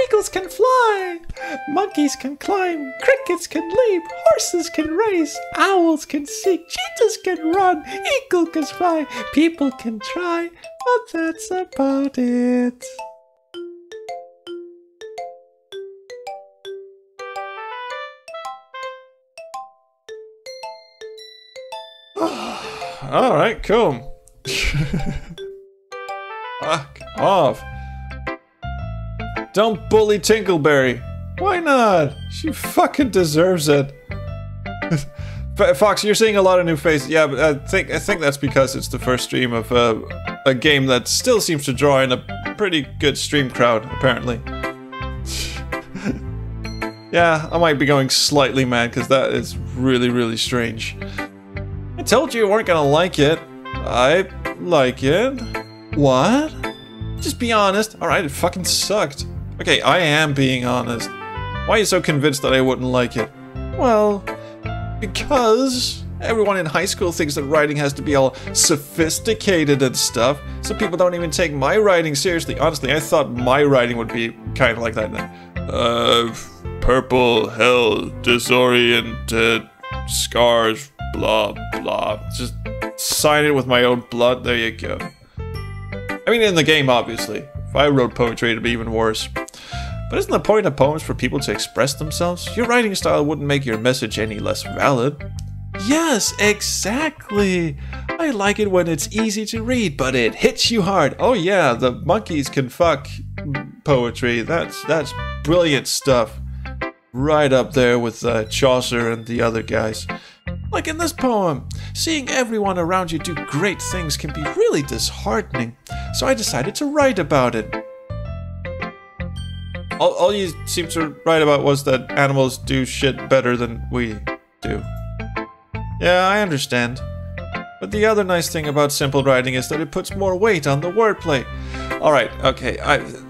Eagles can fly, monkeys can climb, crickets can leap, horses can race, owls can seek, cheetahs can run, eagle can fly, people can try, but that's about it. Alright, cool. Fuck off. Don't bully Tinkleberry. Why not? She fucking deserves it. Fox, you're seeing a lot of new faces. Yeah, but I think that's because it's the first stream of a game that still seems to draw in a pretty good stream crowd, apparently. Yeah, I might be going slightly mad because that is really, really strange. I told you weren't gonna like it. I like it. What? Just be honest. Alright, it fucking sucked. Okay, I am being honest. Why are you so convinced that I wouldn't like it? Well, because everyone in high school thinks that writing has to be all sophisticated and stuff, so people don't even take my writing seriously. Honestly, I thought my writing would be kind of like that. Purple, hell, disoriented, scars, blah, blah. Just sign it with my own blood, there you go. I mean, in the game, obviously. If I wrote poetry, it'd be even worse. But isn't the point of poems for people to express themselves? Your writing style wouldn't make your message any less valid. Yes, exactly. I like it when it's easy to read, but it hits you hard. Oh yeah, the monkeys can fuck poetry. That's brilliant stuff. Right up there with Chaucer and the other guys. Like in this poem, seeing everyone around you do great things can be really disheartening. So I decided to write about it. All you seem to write about was that animals do shit better than we do. Yeah, I understand. But the other nice thing about simple writing is that it puts more weight on the wordplay. Alright, okay,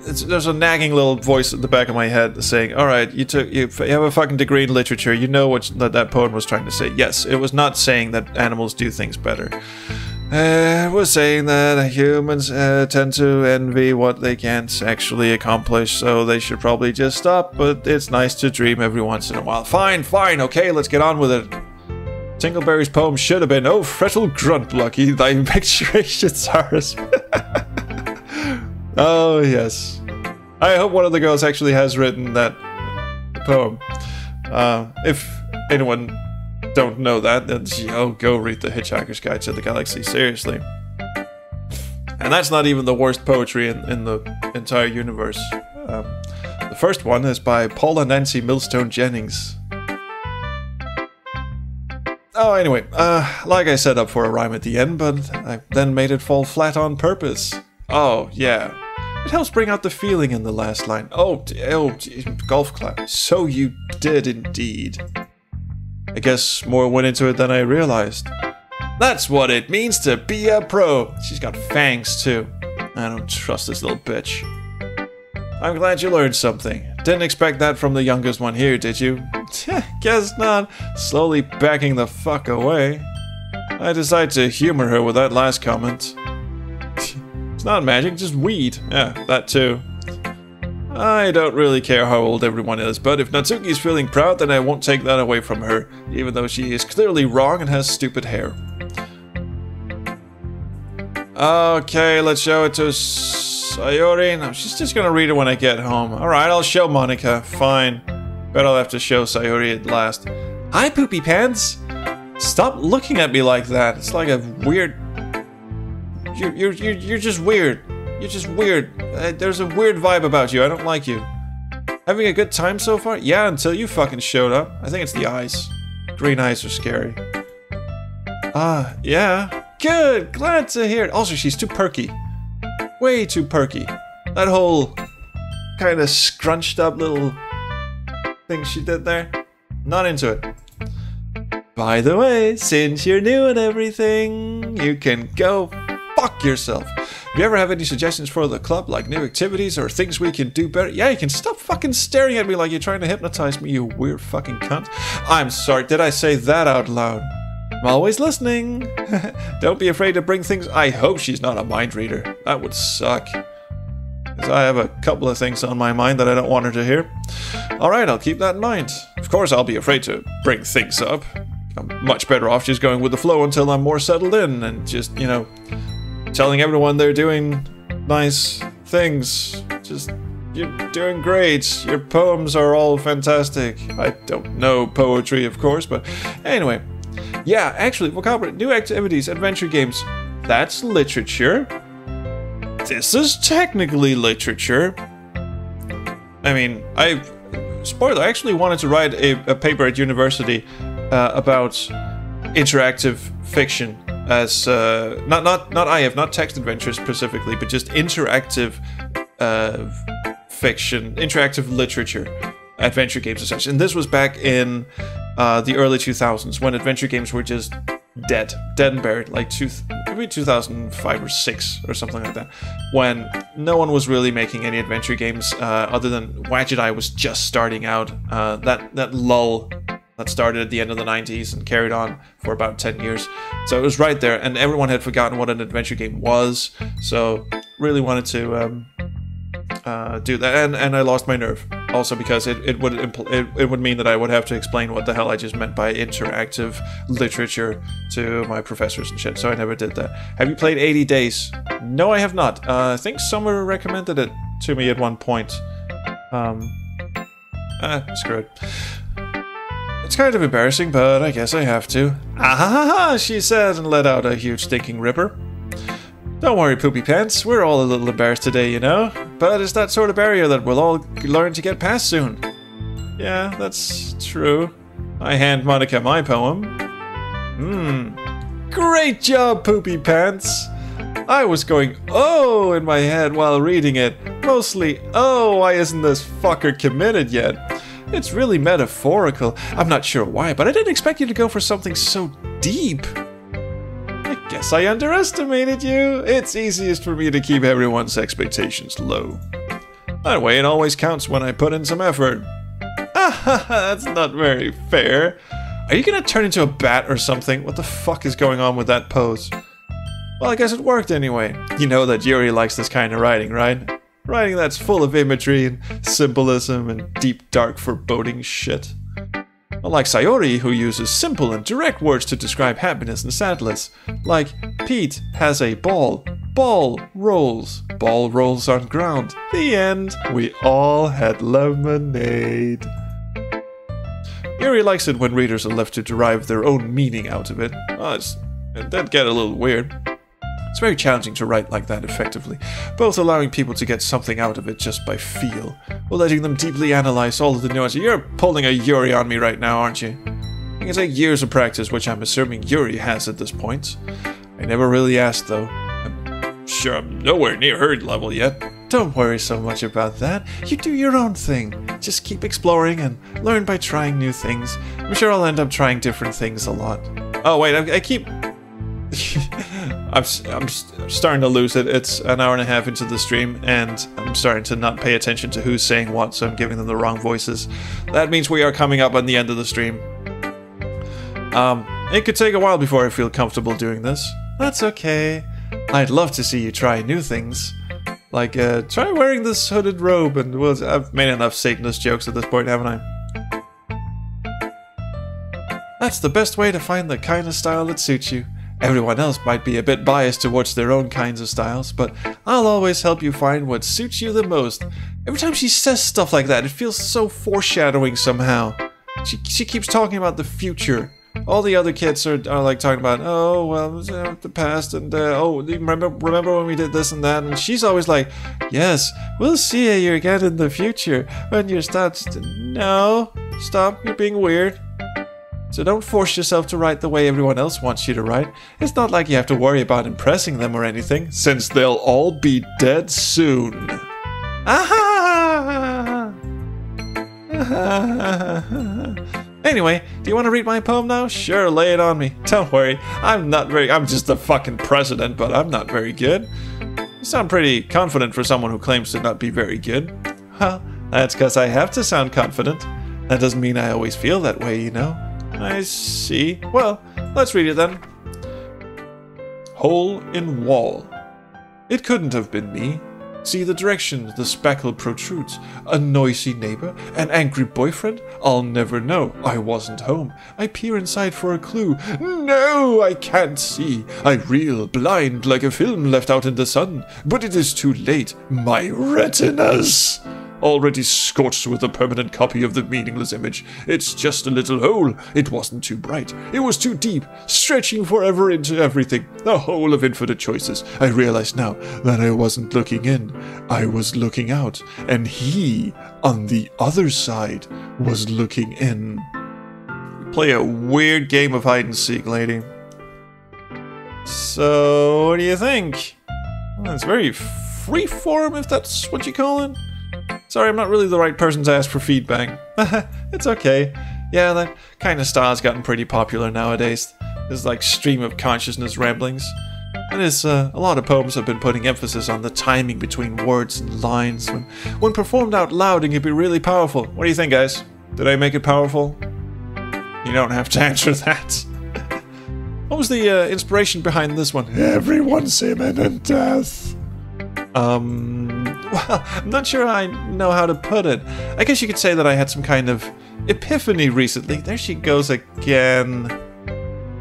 there's a nagging little voice at the back of my head saying, alright, you have a fucking degree in literature, you know what that poem was trying to say. Yes, it was not saying that animals do things better. It was saying that humans tend to envy what they can't actually accomplish, so they should probably just stop, but it's nice to dream every once in a while. Fine, okay, let's get on with it. Tingleberry's poem should have been, "Oh, fretful grunt, Lucky, thy picturations are as..." Oh, yes. I hope one of the girls actually has written that poem. If anyone don't know that, then go read The Hitchhiker's Guide to the Galaxy, seriously. And that's not even the worst poetry in the entire universe. The first one is by Paula Nancy Millstone Jennings. Oh, anyway, like I set up for a rhyme at the end, but I then made it fall flat on purpose. Oh, yeah. It helps bring out the feeling in the last line. Oh, golf clap. So you did indeed. I guess more went into it than I realized. That's what it means to be a pro. She's got fangs, too. I don't trust this little bitch. I'm glad you learned something. Didn't expect that from the youngest one here, did you? Guess not. Slowly backing the fuck away. I decided to humor her with that last comment. It's not magic, just weed. Yeah, that too. I don't really care how old everyone is, but if Natsuki's feeling proud, then I won't take that away from her, even though she is clearly wrong and has stupid hair. Okay, let's show it to Sayori. No, she's just gonna read it when I get home. Alright, I'll show Monica. Fine. Bet I'll have to show Sayori at last. Hi, Poopy Pants! Stop looking at me like that. It's like a weird... You're just weird. You're just weird. There's a weird vibe about you. I don't like you. Having a good time so far? Yeah, until you fucking showed up. I think it's the eyes. Green eyes are scary. Yeah. Good. Glad to hear it. Also, she's too perky. Way too perky. That whole kind of scrunched up little thing she did there. Not into it. By the way, since you're new and everything, you can go fuck yourself. If you ever have any suggestions for the club, like new activities or things we can do better, yeah, you can stop fucking staring at me like you're trying to hypnotize me, you weird fucking cunt. I'm sorry, did I say that out loud? I'm always listening. Don't be afraid to bring things. I hope she's not a mind reader. That would suck. Because I have a couple of things on my mind that I don't want her to hear. Alright, I'll keep that in mind. Of course, I'll be afraid to bring things up. I'm much better off just going with the flow until I'm more settled in and just, you know, telling everyone they're doing nice things. Just, you're doing great. Your poems are all fantastic. I don't know poetry, of course, but anyway. Yeah, actually, vocabulary, new activities, adventure games. That's literature. This is technically literature. I mean, I actually wanted to write a paper at university about interactive fiction. As not text adventures specifically, but just interactive fiction, interactive literature, adventure games and such. And this was back in the early 2000s when adventure games were just dead and buried, like maybe 2005 or 6 or something like that, when no one was really making any adventure games other than Wadget Eye was just starting out. That lull that started at the end of the 90s and carried on for about 10 years. So it was right there, and everyone had forgotten what an adventure game was, so really wanted to do that, and I lost my nerve. Also because it would mean that I would have to explain what the hell I just meant by interactive literature to my professors and shit, so I never did that. Have you played 80 Days? No, I have not. I think someone recommended it to me at one point. Screw it. It's kind of embarrassing, but I guess I have to. Ah, she said, and let out a huge stinking ripper. Don't worry, Poopy Pants, we're all a little embarrassed today, you know? But it's that sort of barrier that we'll all learn to get past soon. Yeah, that's true. I hand Monica my poem. Great job, Poopy Pants! I was going, oh, in my head while reading it. Mostly, oh, why isn't this fucker committed yet? It's really metaphorical. I'm not sure why, but I didn't expect you to go for something so deep. I guess I underestimated you. It's easiest for me to keep everyone's expectations low. That way it always counts when I put in some effort. That's not very fair. Are you gonna turn into a bat or something? What the fuck is going on with that pose? Well, I guess it worked anyway. You know that Yuri likes this kind of writing, right? Writing that's full of imagery and symbolism and deep, dark, foreboding shit. Unlike Sayori, who uses simple and direct words to describe happiness and sadness. Like, Pete has a ball. Ball rolls. Ball rolls on ground. The end. We all had lemonade. Yuri likes it when readers are left to derive their own meaning out of it. Oh, that'd get a little weird. It's very challenging to write like that effectively, both allowing people to get something out of it just by feel, or letting them deeply analyze all of the nuances. You're pulling a Yuri on me right now, aren't you? It can take years of practice, which I'm assuming Yuri has at this point. I never really asked, though. I'm sure I'm nowhere near her level yet. Don't worry so much about that. You do your own thing. Just keep exploring and learn by trying new things. I'm sure I'll end up trying different things a lot. Oh, wait, I keep... I'm starting to lose it. It's an hour and a half into the stream, and I'm starting to not pay attention to who's saying what, so I'm giving them the wrong voices. That means we are coming up on the end of the stream. It could take a while before I feel comfortable doing this. That's okay. I'd love to see you try new things. Like, try wearing this hooded robe, and well, I've made enough Satanist jokes at this point, haven't I? That's the best way to find the kind of style that suits you. Everyone else might be a bit biased towards their own kinds of styles, but I'll always help you find what suits you the most. Every time she says stuff like that, it feels so foreshadowing somehow. She keeps talking about the future. All the other kids are like talking about, oh, well, the past, and oh, remember when we did this and that, and she's always like, yes, we'll see you again in the future when you start to... No, stop, you're being weird. So don't force yourself to write the way everyone else wants you to write. It's not like you have to worry about impressing them or anything, since they'll all be dead soon. Ah! Anyway, do you want to read my poem now? Sure, lay it on me. Don't worry, I'm just the fucking president, but I'm not very good. You sound pretty confident for someone who claims to not be very good. Well, that's because I have to sound confident. That doesn't mean I always feel that way, you know. I see. Well, let's read it then. Hole in wall. It couldn't have been me. See the direction the spackle protrudes. A noisy neighbor? An angry boyfriend? I'll never know. I wasn't home. I peer inside for a clue. No, I can't see. I reel, blind like a film left out in the sun. But it is too late. My retinas! Already scorched with a permanent copy of the meaningless image. It's just a little hole. It wasn't too bright. It was too deep, stretching forever into everything. A hole of infinite choices. I realize now that I wasn't looking in. I was looking out. And he, on the other side, was looking in. Play a weird game of hide and seek, lady. So, what do you think? Well, it's very freeform, if that's what you call it. Sorry, I'm not really the right person to ask for feedback. It's okay. Yeah, that kind of style's gotten pretty popular nowadays. This like stream of consciousness ramblings. And a lot of poems have been putting emphasis on the timing between words and lines. When performed out loud, it can be really powerful. What do you think, guys? Did I make it powerful? You don't have to answer that. What was the inspiration behind this one? Everyone's imminent death. Well, I'm not sure I know how to put it. I guess you could say that I had some kind of epiphany recently. There she goes again.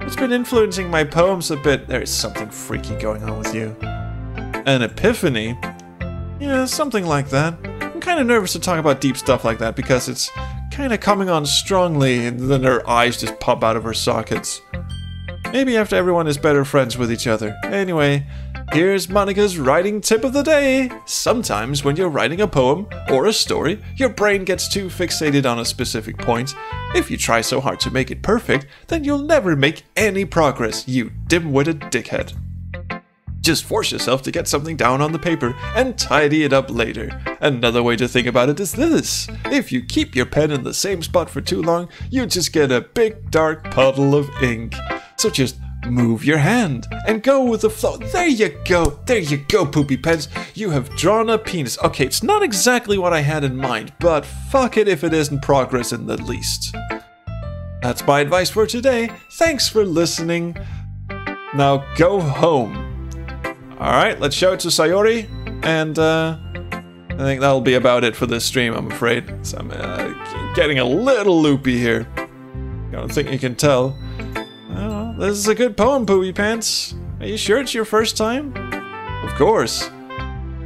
It's been influencing my poems a bit. There is something freaky going on with you. An epiphany? Yeah, something like that. I'm kind of nervous to talk about deep stuff like that because it's kind of coming on strongly and then her eyes just pop out of her sockets. Maybe after everyone is better friends with each other. Anyway, here's Monica's writing tip of the day. Sometimes when you're writing a poem or a story, your brain gets too fixated on a specific point. If you try so hard to make it perfect, then you'll never make any progress, you dim-witted dickhead. Just force yourself to get something down on the paper and tidy it up later. Another way to think about it is this. If you keep your pen in the same spot for too long, you just get a big dark puddle of ink. So just move your hand and go with the flow. There you go. There you go, Poopy Pants. You have drawn a penis. Okay, it's not exactly what I had in mind, but fuck it if it isn't progress in the least. That's my advice for today. Thanks for listening. Now go home. Alright, let's show it to Sayori. And I think that'll be about it for this stream, I'm afraid. So I'm getting a little loopy here. I don't think you can tell. Oh, this is a good poem, Poopy Pants. Are you sure it's your first time? Of course.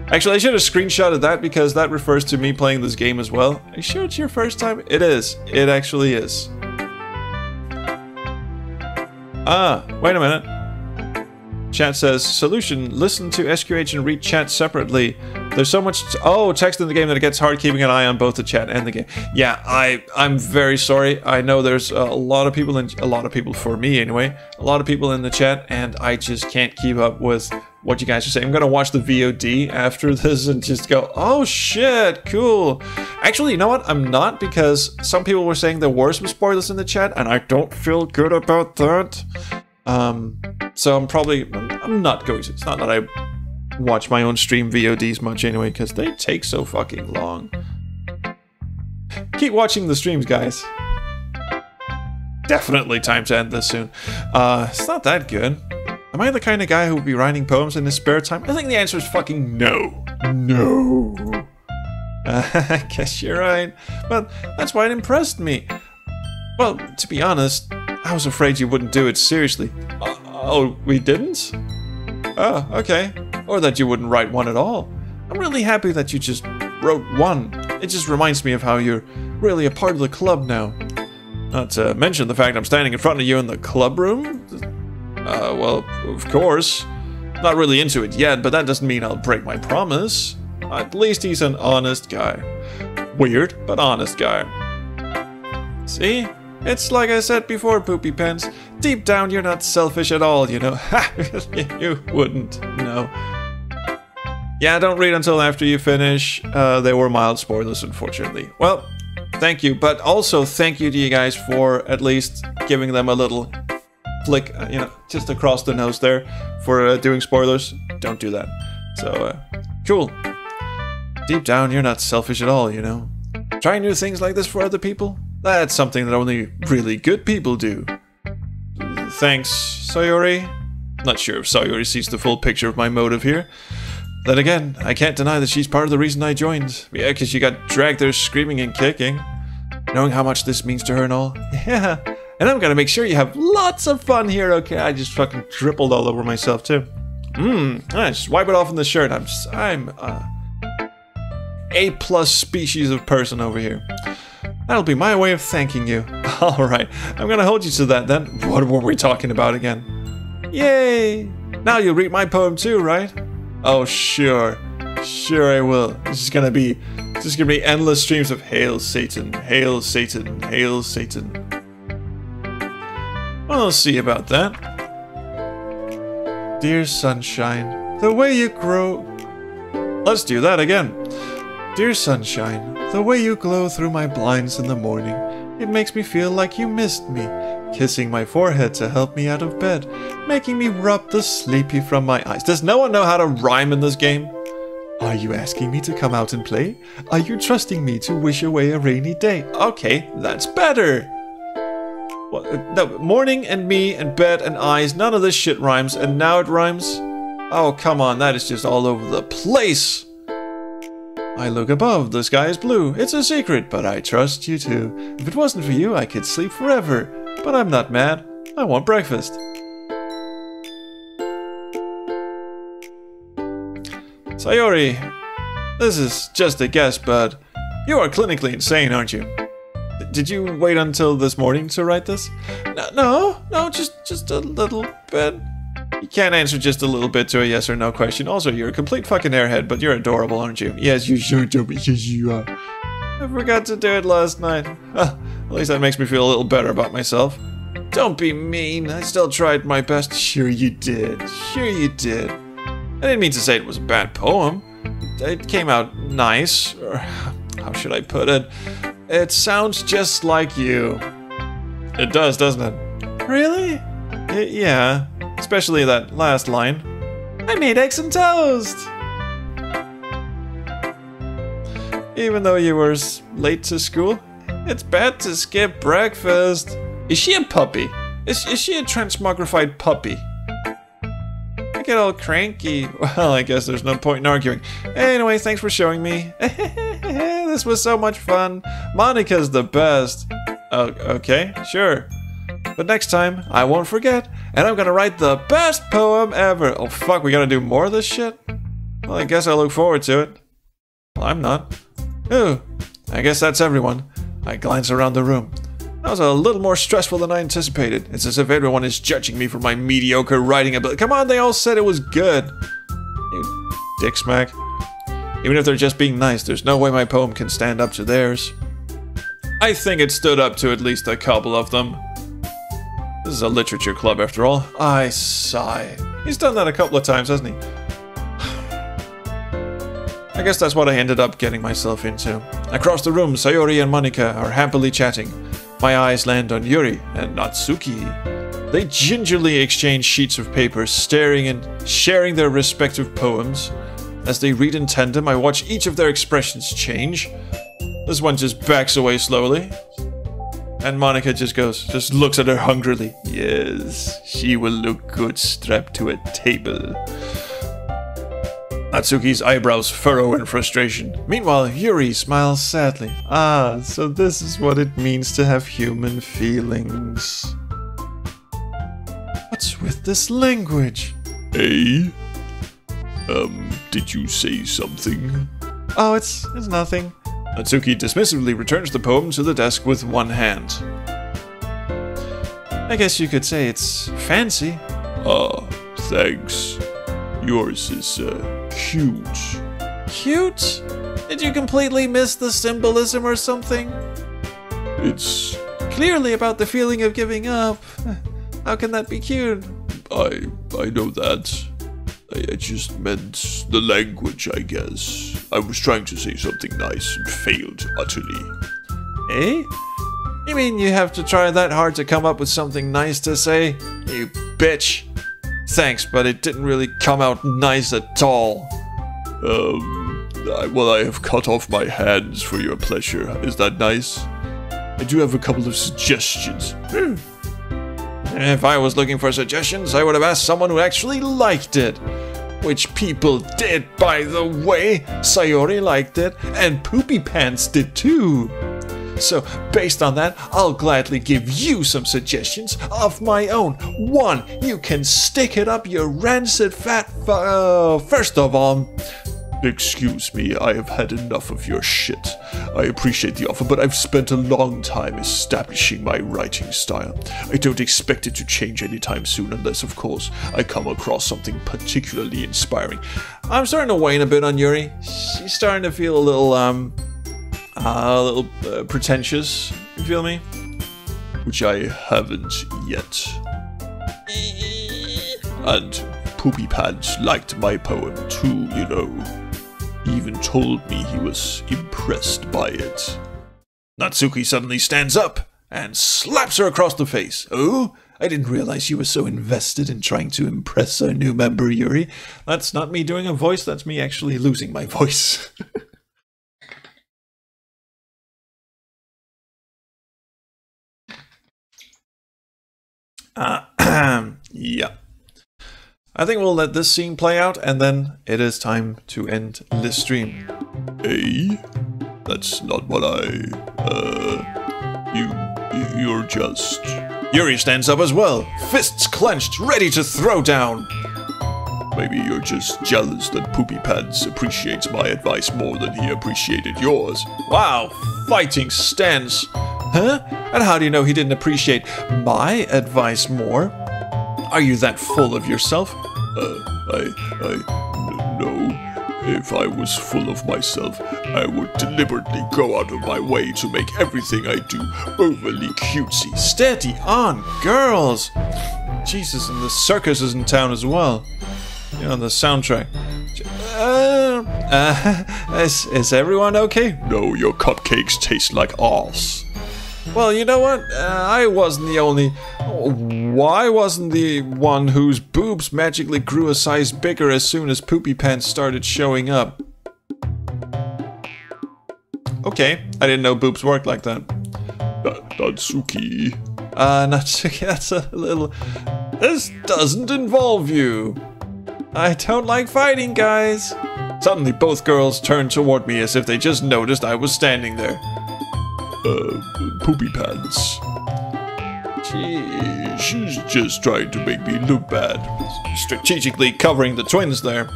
Actually, I should have screenshotted that because that refers to me playing this game as well. Are you sure it's your first time? It is. It actually is. Ah, wait a minute. Chat says, solution, listen to SQH and read chat separately. There's so much text in the game that it gets hard keeping an eye on both the chat and the game. Yeah, I'm very sorry. I know there's a lot of people for me anyway, a lot of people in the chat, and I just can't keep up with what you guys are saying. I'm gonna watch the VOD after this and just go, oh shit, cool. Actually, you know what? I'm not, because some people were saying there were some spoilers in the chat, and I don't feel good about that. So I'm not going to. It's not that I watch my own stream VODs much anyway, because they take so fucking long. Keep watching the streams, guys. Definitely time to end this soon. It's not that good. Am I the kind of guy who would be writing poems in his spare time? I think the answer is fucking no. No. I guess you're right. But that's why it impressed me. Well, to be honest, I was afraid you wouldn't do it seriously. Oh, we didn't? Oh, okay. Or that you wouldn't write one at all. I'm really happy that you just wrote one. It just reminds me of how you're really a part of the club now. Not to mention the fact I'm standing in front of you in the club room. Well, of course. Not really into it yet, but that doesn't mean I'll break my promise. At least he's an honest guy. Weird, but honest guy. See? It's like I said before, Poopy Pants. Deep down, you're not selfish at all, you know. Ha! You wouldn't, no. Yeah, don't read until after you finish. They were mild spoilers, unfortunately. Well, thank you, but also thank you to you guys for at least giving them a little flick, you know, just across the nose there for doing spoilers. Don't do that. So, cool. Deep down, you're not selfish at all, you know. Trying new things like this for other people? That's something that only really good people do. Thanks, Sayori. Not sure if Sayori sees the full picture of my motive here. Then again, I can't deny that she's part of the reason I joined. Yeah, because she got dragged there screaming and kicking. Knowing how much this means to her and all. Yeah, and I'm gonna make sure you have lots of fun here, okay? I just fucking dribbled all over myself, too. Just wipe it off in the shirt. I'm A+ species of person over here. That'll be my way of thanking you. Alright, I'm gonna hold you to that then. What were we talking about again? Yay! Now you'll read my poem too, right? Oh, sure. Sure I will. This is gonna be endless streams of Hail Satan, Hail Satan, Hail Satan. We'll see about that. Dear sunshine, the way you grow... Let's do that again. Dear sunshine, the way you glow through my blinds in the morning, it makes me feel like you missed me, kissing my forehead to help me out of bed, making me rub the sleepy from my eyes. Does no one know how to rhyme in this game? Are you asking me to come out and play? Are you trusting me to wish away a rainy day? Okay, that's better. What, no, morning and me and bed and eyes, none of this shit rhymes, and now it rhymes? Oh, come on, that is just all over the place. I look above, the sky is blue. It's a secret, but I trust you too. If it wasn't for you, I could sleep forever. But I'm not mad. I want breakfast. Sayori, this is just a guess, but you are clinically insane, aren't you? Did you wait until this morning to write this? No, just a little bit. You can't answer just a little bit to a yes or no question. Also, you're a complete fucking airhead, but you're adorable, aren't you? Yes, you sure do, because you are. I forgot to do it last night. At least that makes me feel a little better about myself. Don't be mean. I still tried my best. Sure you did. Sure you did. I didn't mean to say it was a bad poem. It came out nice. Or how should I put it? It sounds just like you. It does, doesn't it? Really? Yeah, especially that last line. I made eggs and toast! Even though you were late to school, it's bad to skip breakfast. Is she a puppy? Is she a transmogrified puppy? I get all cranky. Well, I guess there's no point in arguing. Anyway, thanks for showing me. This was so much fun. Monica's the best. Okay, sure. But next time, I won't forget, and I'm gonna write the best poem ever. Oh fuck, we gotta do more of this shit? Well, I guess I look forward to it. Well, I'm not. Ooh, I guess that's everyone. I glance around the room. That was a little more stressful than I anticipated. It's as if everyone is judging me for my mediocre writing ability. Come on, they all said it was good. You dick smack. Even if they're just being nice, there's no way my poem can stand up to theirs. I think it stood up to at least a couple of them. This is a literature club after all. I sigh. He's done that a couple of times, hasn't he? I guess that's what I ended up getting myself into. Across the room, Sayori and Monika are happily chatting. My eyes land on Yuri and Natsuki. They gingerly exchange sheets of paper, staring and sharing their respective poems. As they read in tandem, I watch each of their expressions change. This one just backs away slowly. And Monika just looks at her hungrily. Yes, she will look good strapped to a table. Natsuki's eyebrows furrow in frustration. Meanwhile, Yuri smiles sadly. Ah, so this is what it means to have human feelings. What's with this language? Hey? Did you say something? Oh, it's nothing. Natsuki dismissively returns the poem to the desk with one hand. I guess you could say it's fancy. Ah, thanks. Yours is, cute. Cute? Did you completely miss the symbolism or something? It's clearly about the feeling of giving up. How can that be cute? I know that. I just meant the language, I guess. I was trying to say something nice and failed utterly. Eh? You mean you have to try that hard to come up with something nice to say? You bitch. Thanks, but it didn't really come out nice at all. Well, I have cut off my hands for your pleasure. Is that nice? I do have a couple of suggestions. If I was looking for suggestions, I would have asked someone who actually liked it. Which people did, by the way. Sayori liked it, and Poopy Pants did too. So, based on that, I'll gladly give you some suggestions of my own. 1, you can stick it up your rancid fat first of all... Excuse me, I have had enough of your shit. I appreciate the offer, but I've spent a long time establishing my writing style. I don't expect it to change anytime soon, unless, of course, I come across something particularly inspiring. I'm starting to wane a bit on Yuri. She's starting to feel a little pretentious. You feel me? Which I haven't yet. And Poopy Pants liked my poem too, you know. He even told me he was impressed by it. Natsuki suddenly stands up and slaps her across the face. Oh, I didn't realize you were so invested in trying to impress our new member, Yuri. That's not me doing a voice, that's me actually losing my voice. Yeah. I think we'll let this scene play out, and then it is time to end this stream. Hey? That's not what you're just... Yuri stands up as well, fists clenched, ready to throw down. Maybe you're just jealous that Poopy Pants appreciates my advice more than he appreciated yours. Wow, fighting stance. Huh? And how do you know he didn't appreciate my advice more? Are you that full of yourself? No. If I was full of myself, I would deliberately go out of my way to make everything I do overly cutesy. Steady on, girls! Jesus, and the circus is in town as well. You know, the soundtrack. Is everyone okay? No, your cupcakes taste like arse. Well, you know what? I wasn't the only... Why wasn't the one whose boobs magically grew a size bigger as soon as poopy pants started showing up? Okay, I didn't know boobs worked like that. Natsuki. Natsuki, that's a little... This doesn't involve you. I don't like fighting, guys. Suddenly, both girls turned toward me as if they just noticed I was standing there. Poopy pants. She's just trying to make me look bad. Strategically covering the twins there.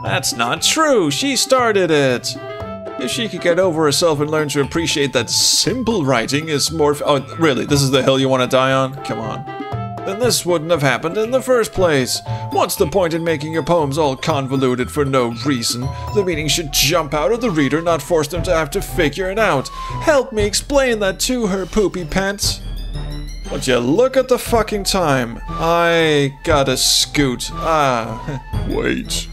That's not true. She started it. If she could get over herself and learn to appreciate that simple writing is more... Oh, really? This is the hill you want to die on? Come on. Then this wouldn't have happened in the first place. What's the point in making your poems all convoluted for no reason? The meaning should jump out of the reader, not force them to have to figure it out. Help me explain that to her, poopy pants. Would you look at the fucking time? I gotta scoot. Wait.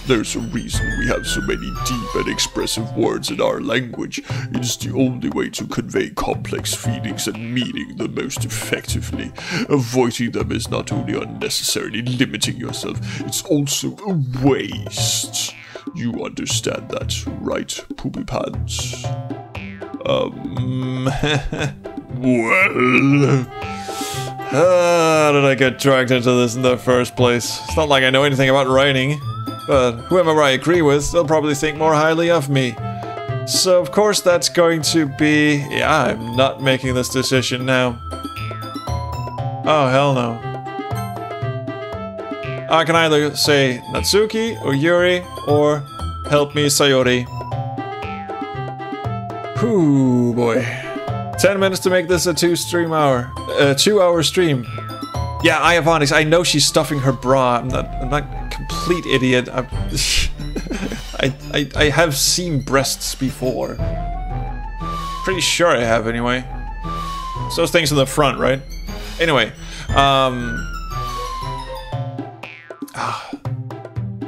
There's a reason we have so many deep and expressive words in our language. It's the only way to convey complex feelings and meaning the most effectively. Avoiding them is not only unnecessarily limiting yourself, it's also a waste. You understand that, right, Poopy Pants? Well... How did I get dragged into this in the first place? It's not like I know anything about writing. But whoever I agree with, they'll probably think more highly of me. So of course that's going to be... Yeah, I'm not making this decision now. Oh, hell no. I can either say Natsuki or Yuri or help me Sayori. Whew, boy. 10 minutes to make this a 2-hour stream. Yeah, I have honest. I know she's stuffing her bra. I'm not a complete idiot. I have seen breasts before. Pretty sure I have, anyway. It's those things in the front, right? Anyway,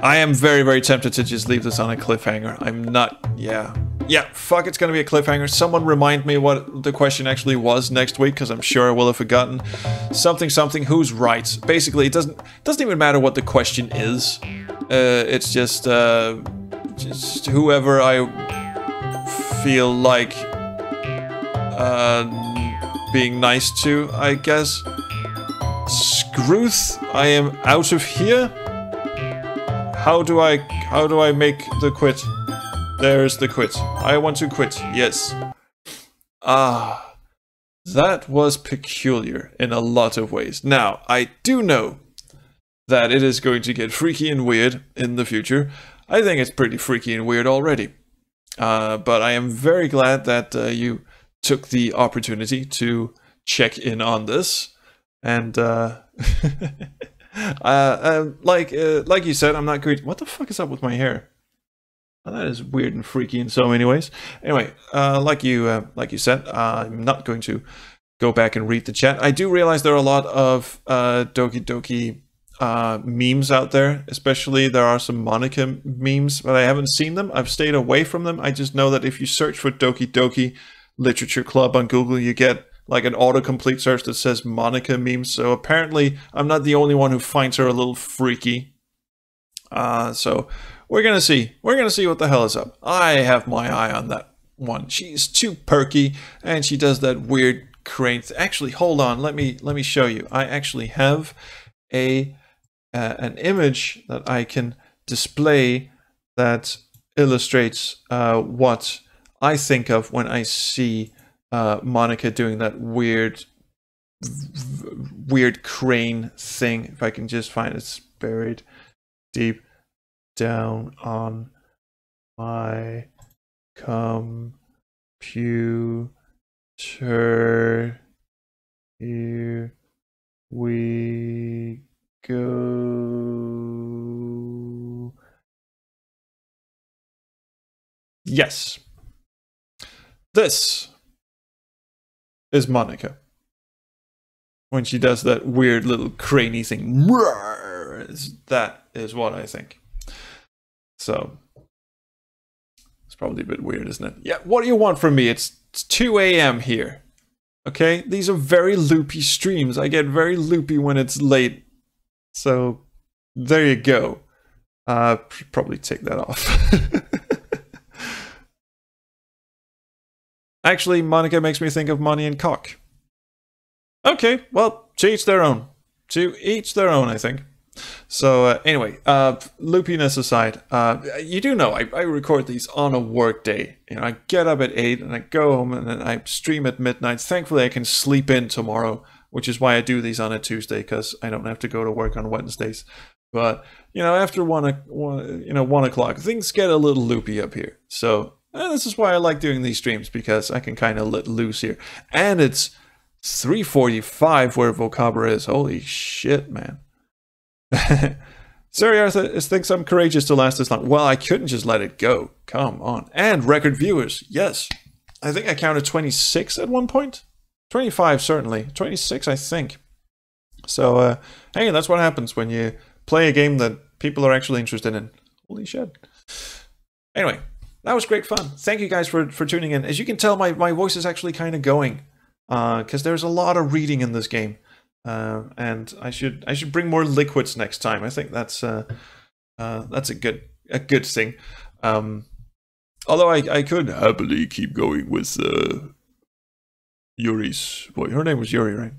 I am very, very tempted to just leave this on a cliffhanger. I'm not. Yeah, fuck, it's gonna be a cliffhanger. Someone remind me what the question actually was next week, because I'm sure I will have forgotten. Something, who's right? Basically, it doesn't even matter what the question is. It's just whoever I feel like being nice to, I guess. Scrooth, I am out of here. How do I make the quit? There's the quit. I want to quit. Yes. That was peculiar in a lot of ways. Now, I do know that it is going to get freaky and weird in the future. I think it's pretty freaky and weird already. But I am very glad that you took the opportunity to check in on this. And like you said, I'm not going to... What the fuck is up with my hair? Well, that is weird and freaky in so many ways. Anyway, like you said, I'm not going to go back and read the chat. I do realize there are a lot of Doki Doki memes out there. Especially there are some Monica memes, but I haven't seen them. I've stayed away from them. I just know that if you search for Doki Doki Literature Club on Google, you get like an autocomplete search that says Monica memes. So apparently I'm not the only one who finds her a little freaky. So we're gonna see. We're gonna see what the hell is up. I have my eye on that one. She's too perky, and she does that weird crane. Actually, hold on. Let me show you. I actually have an image that I can display that illustrates what I think of when I see Monica doing that weird crane thing. If I can just find it's buried deep down on my computer. Here we go. Yes. This is Monica. When she does that weird little craney thing. That is what I think. So, it's probably a bit weird, isn't it? Yeah, what do you want from me? It's It's 2 a.m. here. Okay, these are very loopy streams. I get very loopy when it's late. So there you go. Probably take that off. Actually, Monica makes me think of money and cock. Okay, well, to each their own. To each their own, I think. So anyway, loopiness aside, you do know I record these on a work day. You know, I get up at 8 and I go home and then I stream at midnight. Thankfully, I can sleep in tomorrow, which is why I do these on a Tuesday, because I don't have to go to work on Wednesdays. But you know, after 1 o'clock, things get a little loopy up here. So this is why I like doing these streams, because I can kind of let loose here. And it's 3:45 where Vocabra is. Holy shit, man. Siri Arthur thinks I'm courageous to last this long. Well, I couldn't just let it go. Come on. And record viewers. Yes. I think I counted 26 at one point. 25, certainly. 26, I think. So, hey, that's what happens when you play a game that people are actually interested in. Holy shit. Anyway, that was great fun. Thank you guys for tuning in. As you can tell, my voice is actually kind of going. Because there's a lot of reading in this game. And I should bring more liquids next time. I think that's a good thing. Although I could happily keep going with Yuri's. Boy, her name was Yuri, right?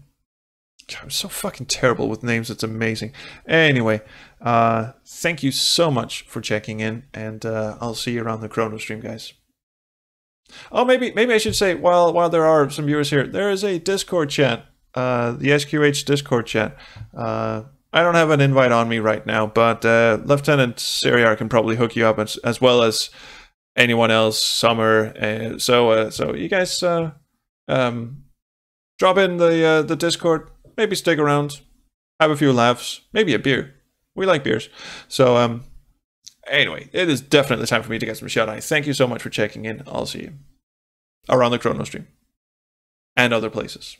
God, I'm so fucking terrible with names. It's amazing. Anyway, thank you so much for checking in, and I'll see you around the Chrono stream, guys. Oh, maybe I should say, while there are some viewers here, there is a Discord chat. The SQH Discord chat. I don't have an invite on me right now, but Lieutenant Siriar can probably hook you up as well as anyone else. Summer. So you guys drop in the Discord. Maybe stick around, have a few laughs, maybe a beer. We like beers. So anyway, it is definitely time for me to get some shut-eye. Thank you so much for checking in. I'll see you around the Chrono stream and other places.